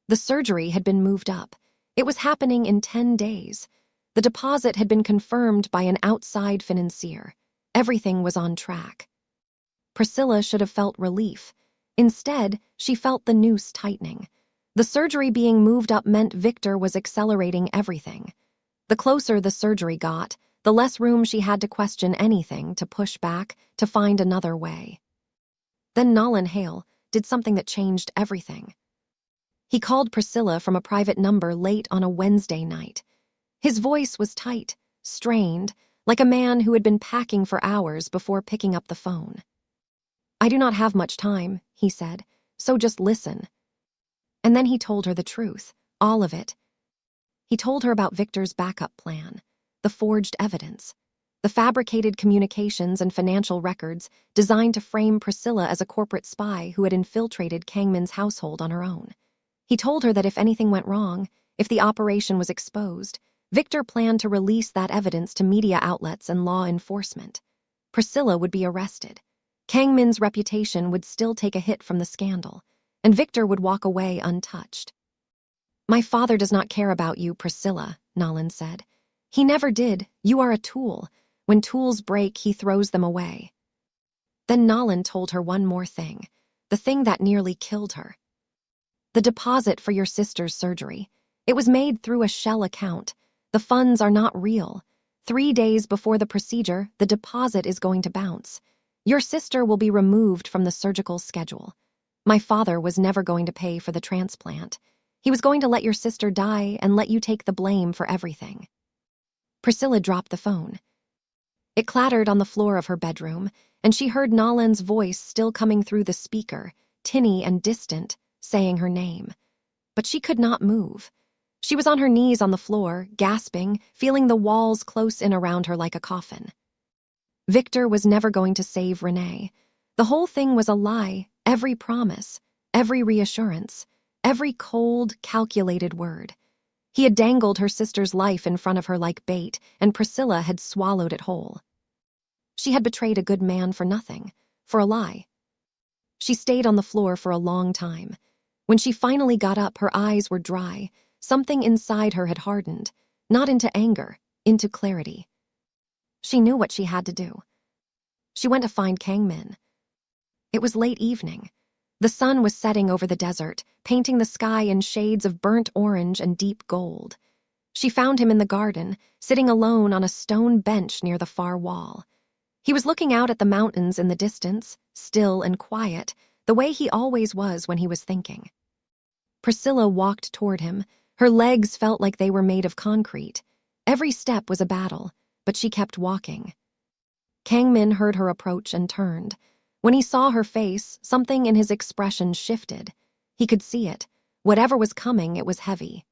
The surgery had been moved up. It was happening in 10 days. The deposit had been confirmed by an outside financier. Everything was on track. Priscilla should have felt relief. Instead, she felt the noose tightening. The surgery being moved up meant Victor was accelerating everything. The closer the surgery got, the less room she had to question anything, to push back, to find another way. Then Nolan Hale did something that changed everything. He called Priscilla from a private number late on a Wednesday night. His voice was tight, strained, like a man who had been packing for hours before picking up the phone. "I do not have much time," he said, "so just listen." And then he told her the truth, all of it. He told her about Victor's backup plan, the forged evidence, the fabricated communications and financial records designed to frame Priscilla as a corporate spy who had infiltrated Kangmin's household on her own. He told her that if anything went wrong, if the operation was exposed, Victor planned to release that evidence to media outlets and law enforcement. Priscilla would be arrested. Kangmin's reputation would still take a hit from the scandal, and Victor would walk away untouched. "My father does not care about you, Priscilla," Nolan said. "He never did. You are a tool. When tools break, he throws them away." Then Nolan told her one more thing, the thing that nearly killed her. "The deposit for your sister's surgery. It was made through a shell account. The funds are not real. 3 days before the procedure, the deposit is going to bounce. Your sister will be removed from the surgical schedule. My father was never going to pay for the transplant. He was going to let your sister die and let you take the blame for everything." Priscilla dropped the phone. It clattered on the floor of her bedroom, and she heard Nolan's voice still coming through the speaker, tinny and distant, saying her name. But she could not move. She was on her knees on the floor, gasping, feeling the walls close in around her like a coffin. Victor was never going to save Renee. The whole thing was a lie, every promise, every reassurance, every cold, calculated word. He had dangled her sister's life in front of her like bait, and Priscilla had swallowed it whole. She had betrayed a good man for nothing, for a lie. She stayed on the floor for a long time. When she finally got up, her eyes were dry. Something inside her had hardened, not into anger, into clarity. She knew what she had to do. She went to find Kangmin. It was late evening. The sun was setting over the desert, painting the sky in shades of burnt orange and deep gold. She found him in the garden, sitting alone on a stone bench near the far wall. He was looking out at the mountains in the distance, still and quiet, the way he always was when he was thinking. Priscilla walked toward him. Her legs felt like they were made of concrete. Every step was a battle, but she kept walking. Kangmin heard her approach and turned. When he saw her face, something in his expression shifted. He could see it. Whatever was coming, it was heavy.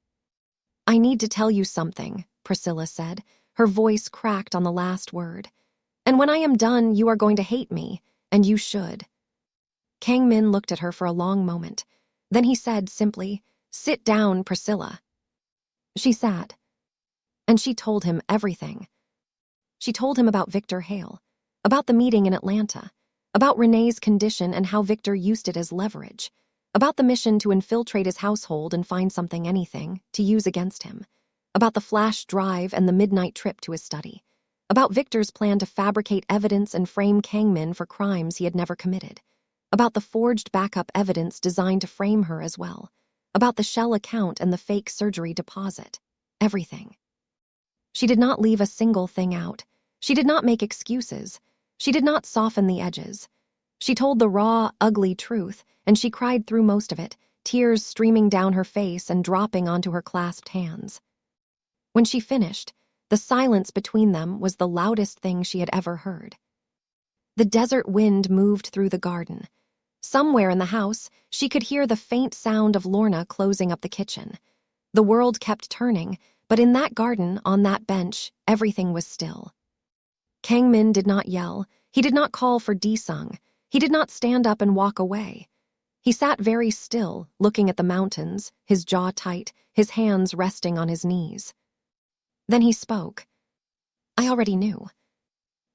"I need to tell you something," Priscilla said. Her voice cracked on the last word. "And when I am done, you are going to hate me, and you should." Kangmin looked at her for a long moment. Then he said simply, "Sit down, Priscilla." She sat. And she told him everything. She told him about Victor Hale, about the meeting in Atlanta, about Renee's condition and how Victor used it as leverage, about the mission to infiltrate his household and find something, anything, to use against him, about the flash drive and the midnight trip to his study, about Victor's plan to fabricate evidence and frame Kangmin for crimes he had never committed, about the forged backup evidence designed to frame her as well, about the shell account and the fake surgery deposit, everything. She did not leave a single thing out. She did not make excuses. She did not soften the edges. She told the raw, ugly truth, and she cried through most of it, tears streaming down her face and dropping onto her clasped hands. When she finished, the silence between them was the loudest thing she had ever heard. The desert wind moved through the garden. Somewhere in the house, she could hear the faint sound of Lorna closing up the kitchen. The world kept turning, but in that garden, on that bench, everything was still. Kangmin did not yell. He did not call for Disung. He did not stand up and walk away. He sat very still, looking at the mountains, his jaw tight, his hands resting on his knees. Then he spoke. "I already knew."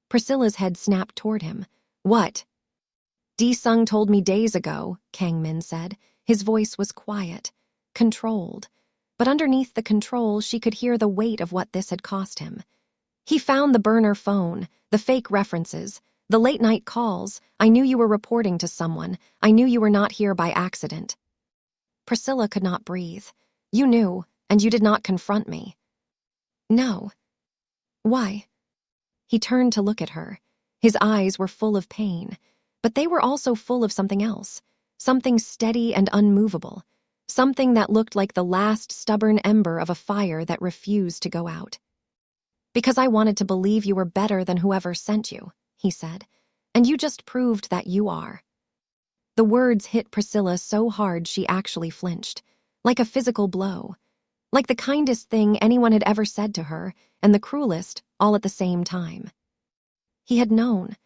Priscilla's head snapped toward him. "What?" "Disung told me days ago," Kangmin said. His voice was quiet, controlled. But underneath the control, she could hear the weight of what this had cost him. "He found the burner phone, the fake references, the late-night calls. I knew you were reporting to someone. I knew you were not here by accident." Priscilla could not breathe. "You knew, and you did not confront me." "No." "Why?" He turned to look at her. His eyes were full of pain, but they were also full of something else, something steady and unmovable, something that looked like the last stubborn ember of a fire that refused to go out. "Because I wanted to believe you were better than whoever sent you," he said. "And you just proved that you are." The words hit Priscilla so hard she actually flinched, like a physical blow, like the kindest thing anyone had ever said to her, and the cruelest, all at the same time. He had known.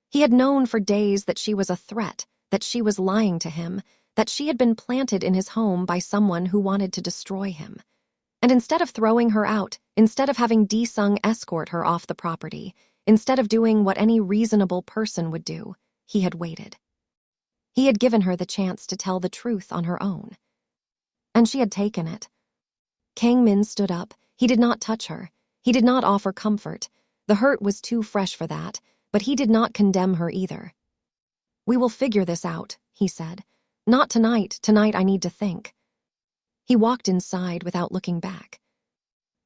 He had known for days that she was a threat, that she was lying to him, that she had been planted in his home by someone who wanted to destroy him. And instead of throwing her out, instead of having Sung escort her off the property, instead of doing what any reasonable person would do, he had waited. He had given her the chance to tell the truth on her own. And she had taken it. Kang Min stood up. He did not touch her. He did not offer comfort. The hurt was too fresh for that, but he did not condemn her either. "We will figure this out," he said. "Not tonight. Tonight I need to think." He walked inside without looking back.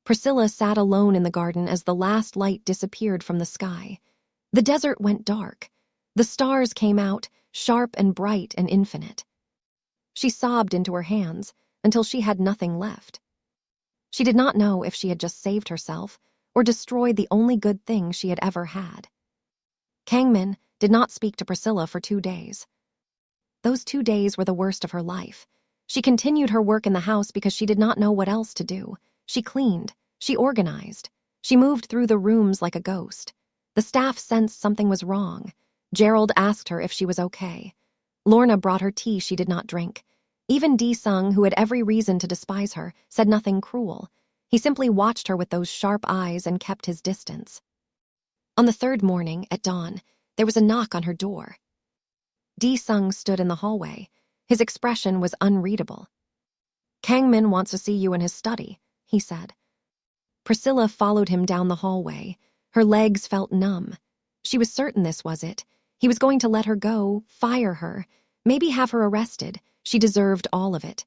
Priscilla sat alone in the garden as the last light disappeared from the sky. The desert went dark. The stars came out, sharp and bright and infinite. She sobbed into her hands until she had nothing left. She did not know if she had just saved herself or destroyed the only good thing she had ever had. Kang Min did not speak to Priscilla for 2 days. Those 2 days were the worst of her life. She continued her work in the house because she did not know what else to do. She cleaned. She organized. She moved through the rooms like a ghost. The staff sensed something was wrong. Gerald asked her if she was okay. Lorna brought her tea she did not drink. Even Sung, who had every reason to despise her, said nothing cruel. He simply watched her with those sharp eyes and kept his distance. On the 3rd morning, at dawn, there was a knock on her door. Sung stood in the hallway. His expression was unreadable. "Kang Min wants to see you in his study," he said. Priscilla followed him down the hallway. Her legs felt numb. She was certain this was it. He was going to let her go, fire her, maybe have her arrested. She deserved all of it.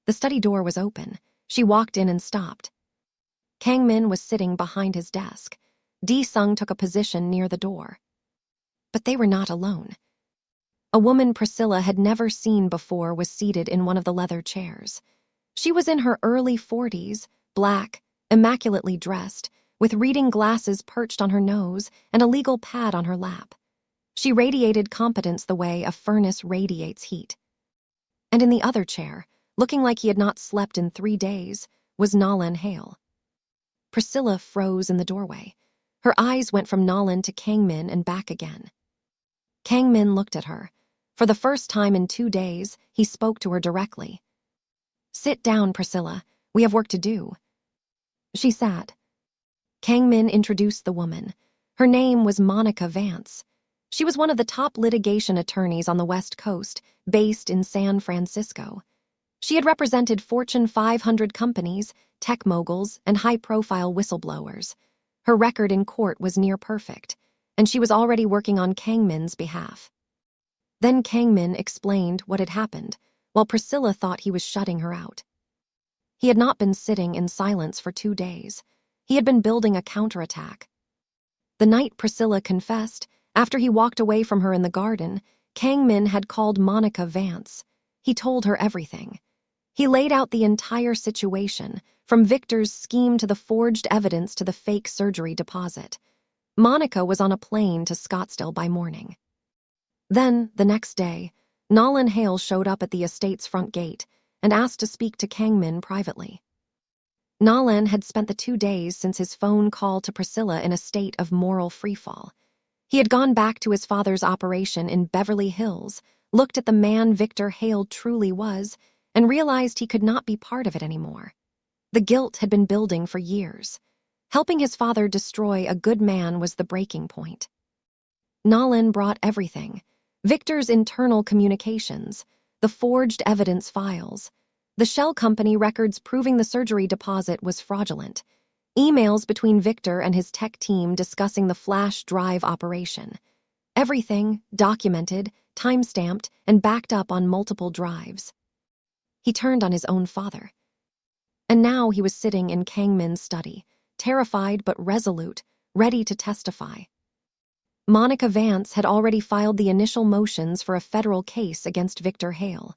The study door was open. She walked in and stopped. Kang Min was sitting behind his desk. Sung took a position near the door. But they were not alone. A woman Priscilla had never seen before was seated in one of the leather chairs. She was in her early 40s, black, immaculately dressed, with reading glasses perched on her nose and a legal pad on her lap. She radiated competence the way a furnace radiates heat. And in the other chair, looking like he had not slept in 3 days, was Nolan Hale. Priscilla froze in the doorway. Her eyes went from Nolan to Kang Min and back again. Kang Min looked at her. For the first time in 2 days, he spoke to her directly. "Sit down, Priscilla. We have work to do." She sat. Kang Min introduced the woman. Her name was Monica Vance. She was one of the top litigation attorneys on the West Coast, based in San Francisco. She had represented Fortune 500 companies, tech moguls, and high-profile whistleblowers. Her record in court was near perfect, and she was already working on Kang Min's behalf. Then Kang Min explained what had happened, while Priscilla thought he was shutting her out. He had not been sitting in silence for 2 days. He had been building a counterattack. The night Priscilla confessed, after he walked away from her in the garden, Kang Min had called Monica Vance. He told her everything. He laid out the entire situation, from Victor's scheme to the forged evidence to the fake surgery deposit. Monica was on a plane to Scottsdale by morning. Then, the next day, Nolan Hale showed up at the estate's front gate and asked to speak to Kang Min privately. Nolan had spent the 2 days since his phone call to Priscilla in a state of moral freefall. He had gone back to his father's operation in Beverly Hills, looked at the man Victor Hale truly was, and realized he could not be part of it anymore. The guilt had been building for years. Helping his father destroy a good man was the breaking point. Nolan brought everything: Victor's internal communications, the forged evidence files, the shell company records proving the surgery deposit was fraudulent, emails between Victor and his tech team discussing the flash drive operation. Everything documented, time-stamped, and backed up on multiple drives. He turned on his own father. And now he was sitting in Kang Min's study, terrified but resolute, ready to testify. Monica Vance had already filed the initial motions for a federal case against Victor Hale.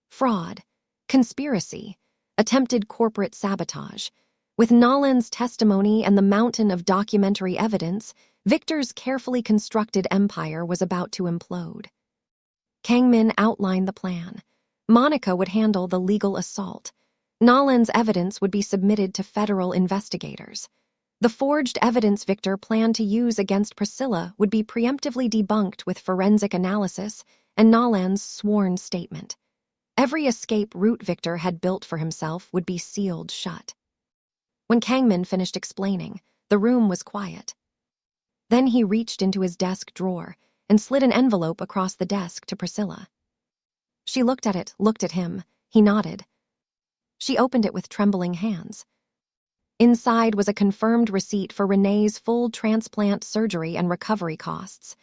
Fraud, conspiracy, attempted corporate sabotage. With Nolan's testimony and the mountain of documentary evidence, Victor's carefully constructed empire was about to implode. Kang-min outlined the plan. Monica would handle the legal assault. Nolan's evidence would be submitted to federal investigators. The forged evidence Victor planned to use against Priscilla would be preemptively debunked with forensic analysis and Nolan's sworn statement. Every escape route Victor had built for himself would be sealed shut. When Kang-min finished explaining, the room was quiet. Then he reached into his desk drawer and slid an envelope across the desk to Priscilla. She looked at it, looked at him. He nodded. She opened it with trembling hands. Inside was a confirmed receipt for Renee's full transplant surgery and recovery costs,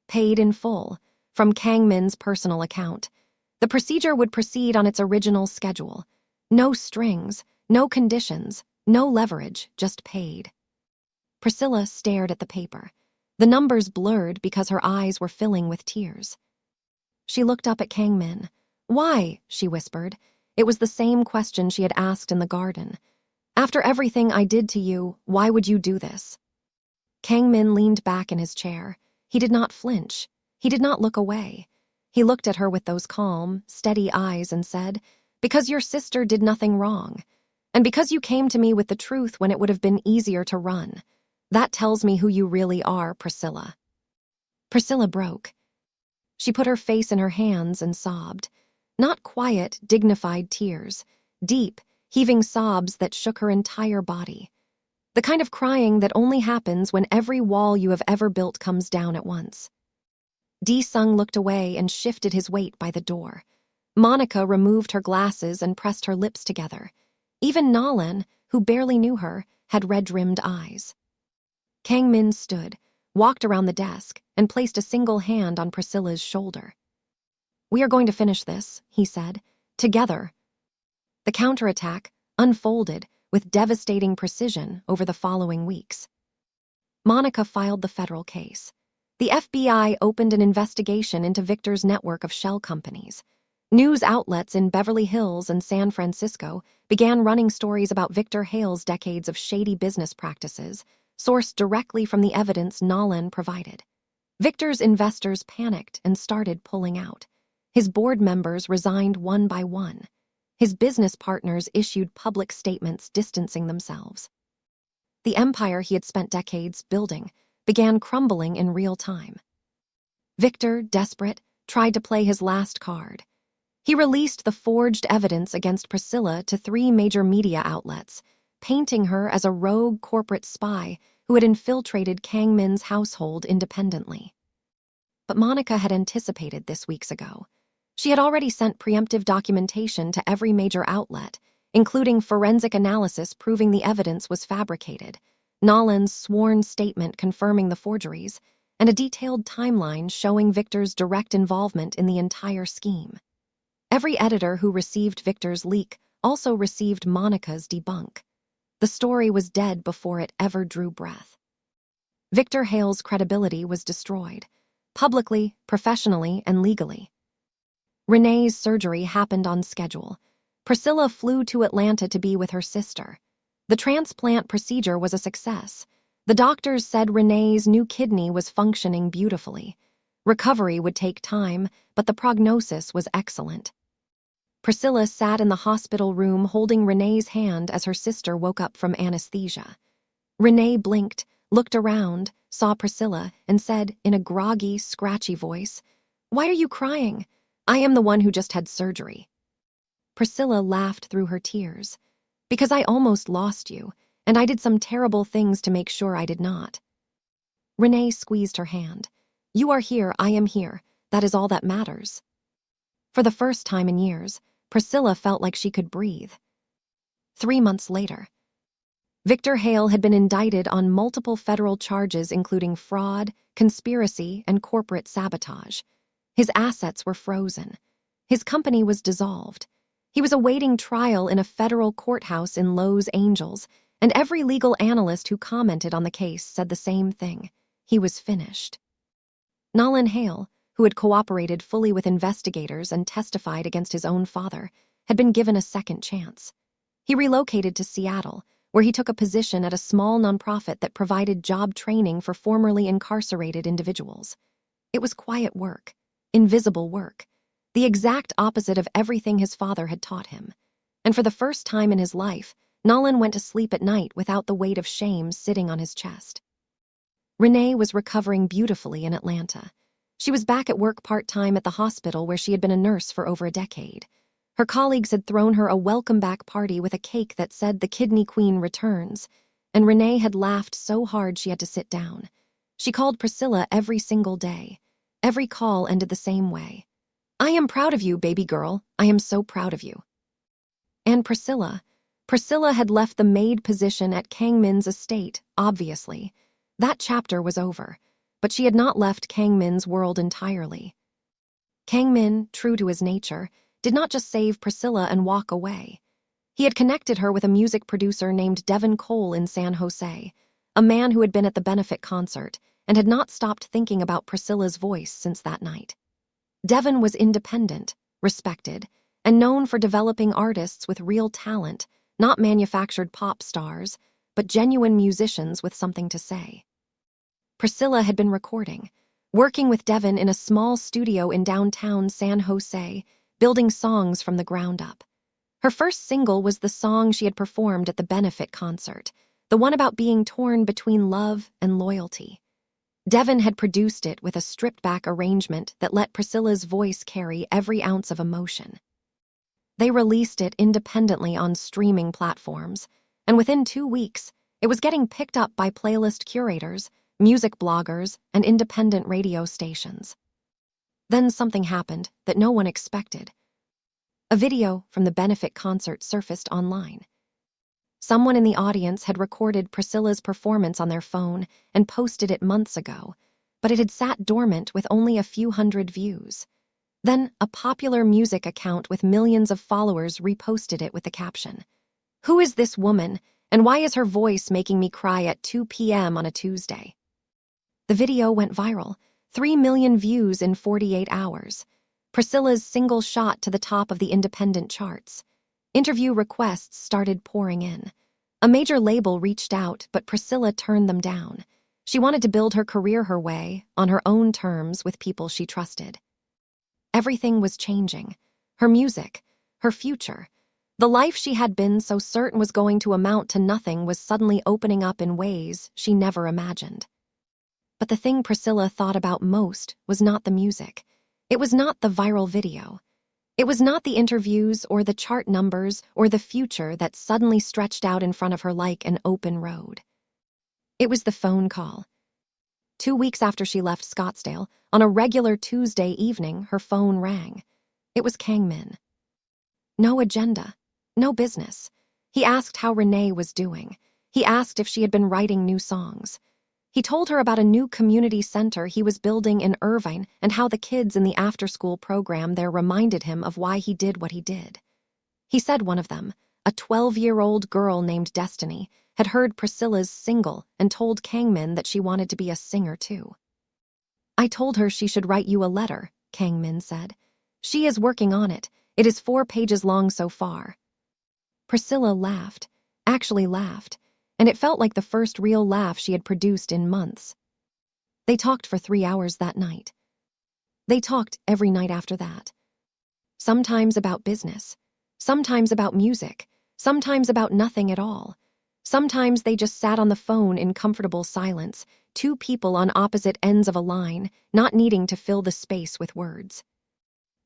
paid in full, from Kang-min's personal account. The procedure would proceed on its original schedule. No strings, no conditions, no leverage, just paid. Priscilla stared at the paper. The numbers blurred because her eyes were filling with tears. She looked up at Kang-min. "Why?" she whispered. It was the same question she had asked in the garden. "After everything I did to you, why would you do this?" Kang-min leaned back in his chair. He did not flinch. He did not look away. He looked at her with those calm, steady eyes and said, "Because your sister did nothing wrong. And because you came to me with the truth when it would have been easier to run. That tells me who you really are, Priscilla." Priscilla broke. She put her face in her hands and sobbed. Not quiet, dignified tears. Deep, heaving sobs that shook her entire body. The kind of crying that only happens when every wall you have ever built comes down at once. Sung looked away and shifted his weight by the door. Monica removed her glasses and pressed her lips together. Even Nolan, who barely knew her, had red-rimmed eyes. Kang-min stood, walked around the desk, and placed a single hand on Priscilla's shoulder. "We are going to finish this," he said, "together." The counterattack unfolded with devastating precision over the following weeks. Monica filed the federal case. The FBI opened an investigation into Victor's network of shell companies. News outlets in Beverly Hills and San Francisco began running stories about Victor Hale's decades of shady business practices, sourced directly from the evidence Nolan provided. Victor's investors panicked and started pulling out. His board members resigned one by one. His business partners issued public statements distancing themselves. The empire he had spent decades building began crumbling in real time. Victor, desperate, tried to play his last card. He released the forged evidence against Priscilla to 3 major media outlets, painting her as a rogue corporate spy who had infiltrated Kang-min's household independently. But Monica had anticipated this weeks ago. She had already sent preemptive documentation to every major outlet, including forensic analysis proving the evidence was fabricated, Nolan's sworn statement confirming the forgeries, and a detailed timeline showing Victor's direct involvement in the entire scheme. Every editor who received Victor's leak also received Monica's debunk. The story was dead before it ever drew breath. Victor Hale's credibility was destroyed, publicly, professionally, and legally. Renee's surgery happened on schedule. Priscilla flew to Atlanta to be with her sister. The transplant procedure was a success. The doctors said Renee's new kidney was functioning beautifully. Recovery would take time, but the prognosis was excellent. Priscilla sat in the hospital room holding Renee's hand as her sister woke up from anesthesia. Renee blinked, looked around, saw Priscilla, and said in a groggy, scratchy voice, "Why are you crying? I am the one who just had surgery." Priscilla laughed through her tears. "Because I almost lost you, and I did some terrible things to make sure I did not." Renee squeezed her hand. "You are here, I am here. That is all that matters." For the first time in years, Priscilla felt like she could breathe. 3 months later, Victor Hale had been indicted on multiple federal charges including fraud, conspiracy, and corporate sabotage. His assets were frozen. His company was dissolved. He was awaiting trial in a federal courthouse in Los Angeles, and every legal analyst who commented on the case said the same thing. He was finished. Nolan Hale, who had cooperated fully with investigators and testified against his own father, had been given a second chance. He relocated to Seattle, where he took a position at a small nonprofit that provided job training for formerly incarcerated individuals. It was quiet work, invisible work, the exact opposite of everything his father had taught him. And for the first time in his life, Nolan went to sleep at night without the weight of shame sitting on his chest. Renee was recovering beautifully in Atlanta. She was back at work part-time at the hospital where she had been a nurse for over a decade. Her colleagues had thrown her a welcome-back party with a cake that said the Kidney Queen returns, and Renee had laughed so hard she had to sit down. She called Priscilla every single day. Every call ended the same way. "I am proud of you, baby girl. I am so proud of you." And Priscilla had left the maid position at Kang Min's estate, obviously. That chapter was over, but she had not left Kang Min's world entirely. Kang Min, true to his nature, did not just save Priscilla and walk away. He had connected her with a music producer named Devin Cole in San Jose, a man who had been at the benefit concert and had not stopped thinking about Priscilla's voice since that night. Devin was independent, respected, and known for developing artists with real talent, not manufactured pop stars, but genuine musicians with something to say. Priscilla had been recording, working with Devin in a small studio in downtown San Jose, building songs from the ground up. Her first single was the song she had performed at the benefit concert, the one about being torn between love and loyalty. Devin had produced it with a stripped-back arrangement that let Priscilla's voice carry every ounce of emotion. They released it independently on streaming platforms, and within 2 weeks, it was getting picked up by playlist curators, music bloggers, and independent radio stations. Then something happened that no one expected. A video from the benefit concert surfaced online. Someone in the audience had recorded Priscilla's performance on their phone and posted it months ago, but it had sat dormant with only a few hundred views. Then, a popular music account with millions of followers reposted it with the caption, "Who is this woman, and why is her voice making me cry at 2 p.m. on a Tuesday?" The video went viral, 3 million views in 48 hours. Priscilla's single shot to the top of the independent charts. Interview requests started pouring in. A major label reached out, but Priscilla turned them down. She wanted to build her career her way, on her own terms with people she trusted. Everything was changing. Her music, her future. The life she had been so certain was going to amount to nothing was suddenly opening up in ways she never imagined. But the thing Priscilla thought about most was not the music. It was not the viral video. It was not the interviews or the chart numbers or the future that suddenly stretched out in front of her like an open road. It was the phone call. 2 weeks after she left Scottsdale, on a regular Tuesday evening, her phone rang. It was Kang Min. No agenda, no business. He asked how Renee was doing. He asked if she had been writing new songs. He told her about a new community center he was building in Irvine and how the kids in the after-school program there reminded him of why he did what he did. He said one of them, a 12-year-old girl named Destiny, had heard Priscilla's single and told Kang Min that she wanted to be a singer too. "I told her she should write you a letter," Kang Min said. "She is working on it. It is 4 pages long so far." Priscilla laughed, actually laughed, and it felt like the first real laugh she had produced in months. They talked for 3 hours that night. They talked every night after that. Sometimes about business, sometimes about music, sometimes about nothing at all. Sometimes they just sat on the phone in comfortable silence, 2 people on opposite ends of a line, not needing to fill the space with words.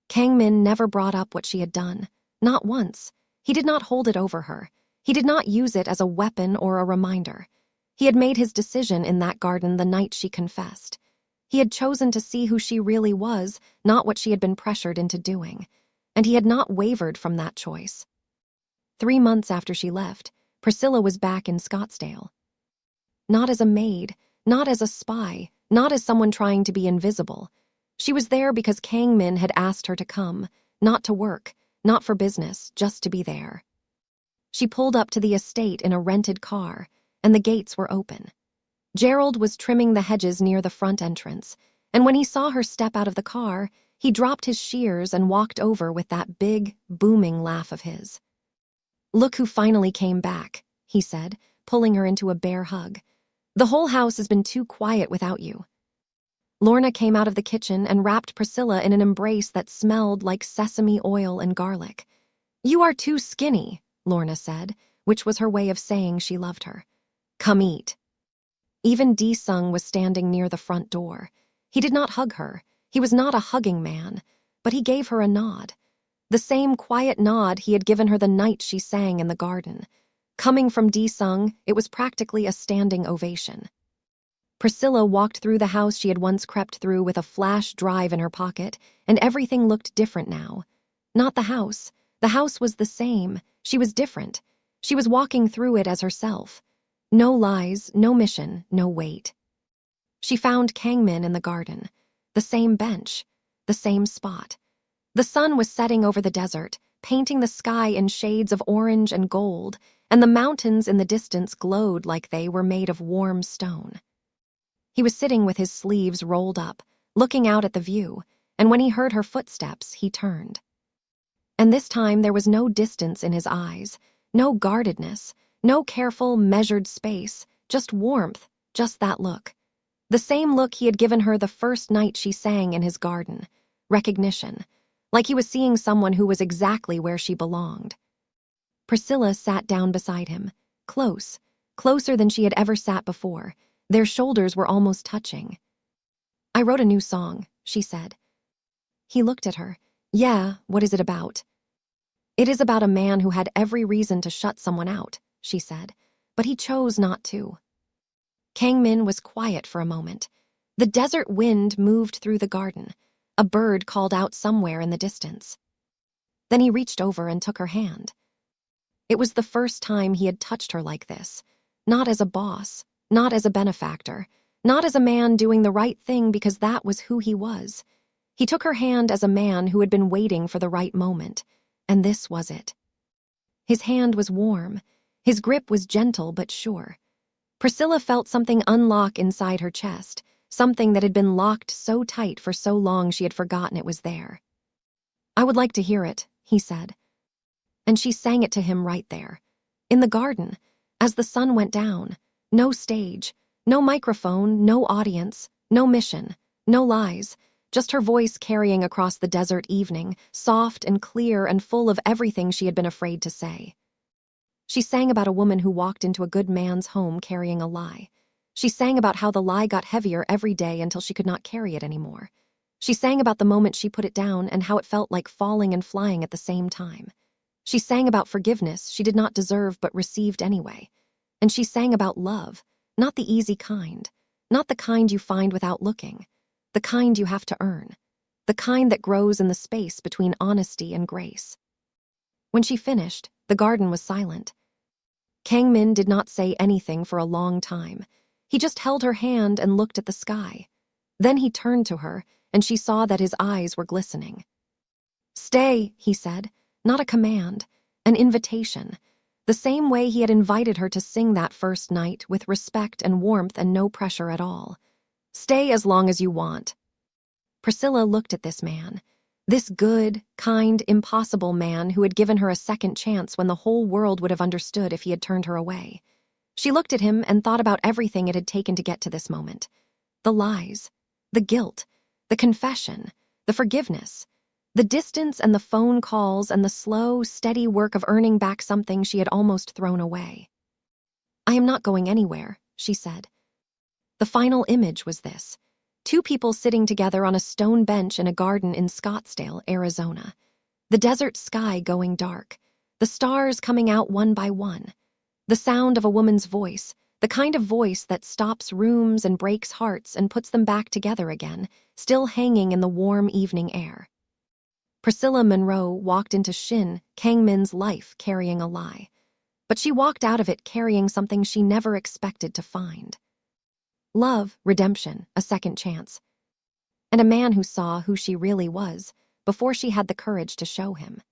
Kang Min never brought up what she had done, not once. He did not hold it over her. He did not use it as a weapon or a reminder. He had made his decision in that garden the night she confessed. He had chosen to see who she really was, not what she had been pressured into doing. And he had not wavered from that choice. 3 months after she left, Priscilla was back in Scottsdale. Not as a maid, not as a spy, not as someone trying to be invisible. She was there because Kang Min had asked her to come, not to work, not for business, just to be there. She pulled up to the estate in a rented car, and the gates were open. Gerald was trimming the hedges near the front entrance, and when he saw her step out of the car, he dropped his shears and walked over with that big, booming laugh of his. "Look who finally came back," he he said, pulling her into a bear hug. "The whole house has been too quiet without you." Lorna came out of the kitchen and wrapped Priscilla in an embrace that smelled like sesame oil and garlic. "You are too skinny," Lorna said, which was her way of saying she loved her. "Come eat." Even Sung was standing near the front door. He did not hug her. He was not a hugging man, but he gave her a nod. The same quiet nod he had given her the night she sang in the garden. Coming from Sung, it was practically a standing ovation. Priscilla walked through the house she had once crept through with a flash drive in her pocket, and everything looked different now. Not the house. The house was the same. She was different. She was walking through it as herself. No lies, no mission, no weight. She found Kangmin in the garden. The same bench. The same spot. The sun was setting over the desert, painting the sky in shades of orange and gold, and the mountains in the distance glowed like they were made of warm stone. He was sitting with his sleeves rolled up, looking out at the view, and when he heard her footsteps, he turned. And this time there was no distance in his eyes, no guardedness, no careful, measured space, just warmth, just that look. The same look he had given her the first night she sang in his garden. Recognition, like he was seeing someone who was exactly where she belonged. Priscilla sat down beside him, close, closer than she had ever sat before. Their shoulders were almost touching. "I wrote a new song," she said. He looked at her. "Yeah, what is it about?" "It is about a man who had every reason to shut someone out," she said, "but he chose not to." Kangmin was quiet for a moment. The desert wind moved through the garden. A bird called out somewhere in the distance. Then he reached over and took her hand. It was the first time he had touched her like this, not as a boss, not as a benefactor, not as a man doing the right thing because that was who he was. He took her hand as a man who had been waiting for the right moment, and this was it. His hand was warm. His grip was gentle but sure. Priscilla felt something unlock inside her chest, something that had been locked so tight for so long she had forgotten it was there. "I would like to hear it," he said. And she sang it to him right there, in the garden, as the sun went down. No stage, no microphone, no audience, no mission, no lies, just her voice carrying across the desert evening, soft and clear and full of everything she had been afraid to say. She sang about a woman who walked into a good man's home carrying a lie. She sang about how the lie got heavier every day until she could not carry it anymore. She sang about the moment she put it down and how it felt like falling and flying at the same time. She sang about forgiveness she did not deserve but received anyway. And she sang about love, not the easy kind, not the kind you find without looking, the kind you have to earn, the kind that grows in the space between honesty and grace. When she finished, the garden was silent. Kangmin did not say anything for a long time. He just held her hand and looked at the sky. Then he turned to her, and she saw that his eyes were glistening. "Stay," he said, not a command, an invitation. The same way he had invited her to sing that first night, with respect and warmth and no pressure at all. "Stay as long as you want." Priscilla looked at this man, this good, kind, impossible man who had given her a second chance when the whole world would have understood if he had turned her away. She looked at him and thought about everything it had taken to get to this moment. The lies, the guilt, the confession, the forgiveness, the distance and the phone calls and the slow, steady work of earning back something she had almost thrown away. "I am not going anywhere," she said. The final image was this: two people sitting together on a stone bench in a garden in Scottsdale, Arizona. The desert sky going dark, the stars coming out one by one, the sound of a woman's voice, the kind of voice that stops rooms and breaks hearts and puts them back together again, still hanging in the warm evening air. Priscilla Monroe walked into Kangmin's life carrying a lie, but she walked out of it carrying something she never expected to find. Love, redemption, a second chance, and a man who saw who she really was before she had the courage to show him.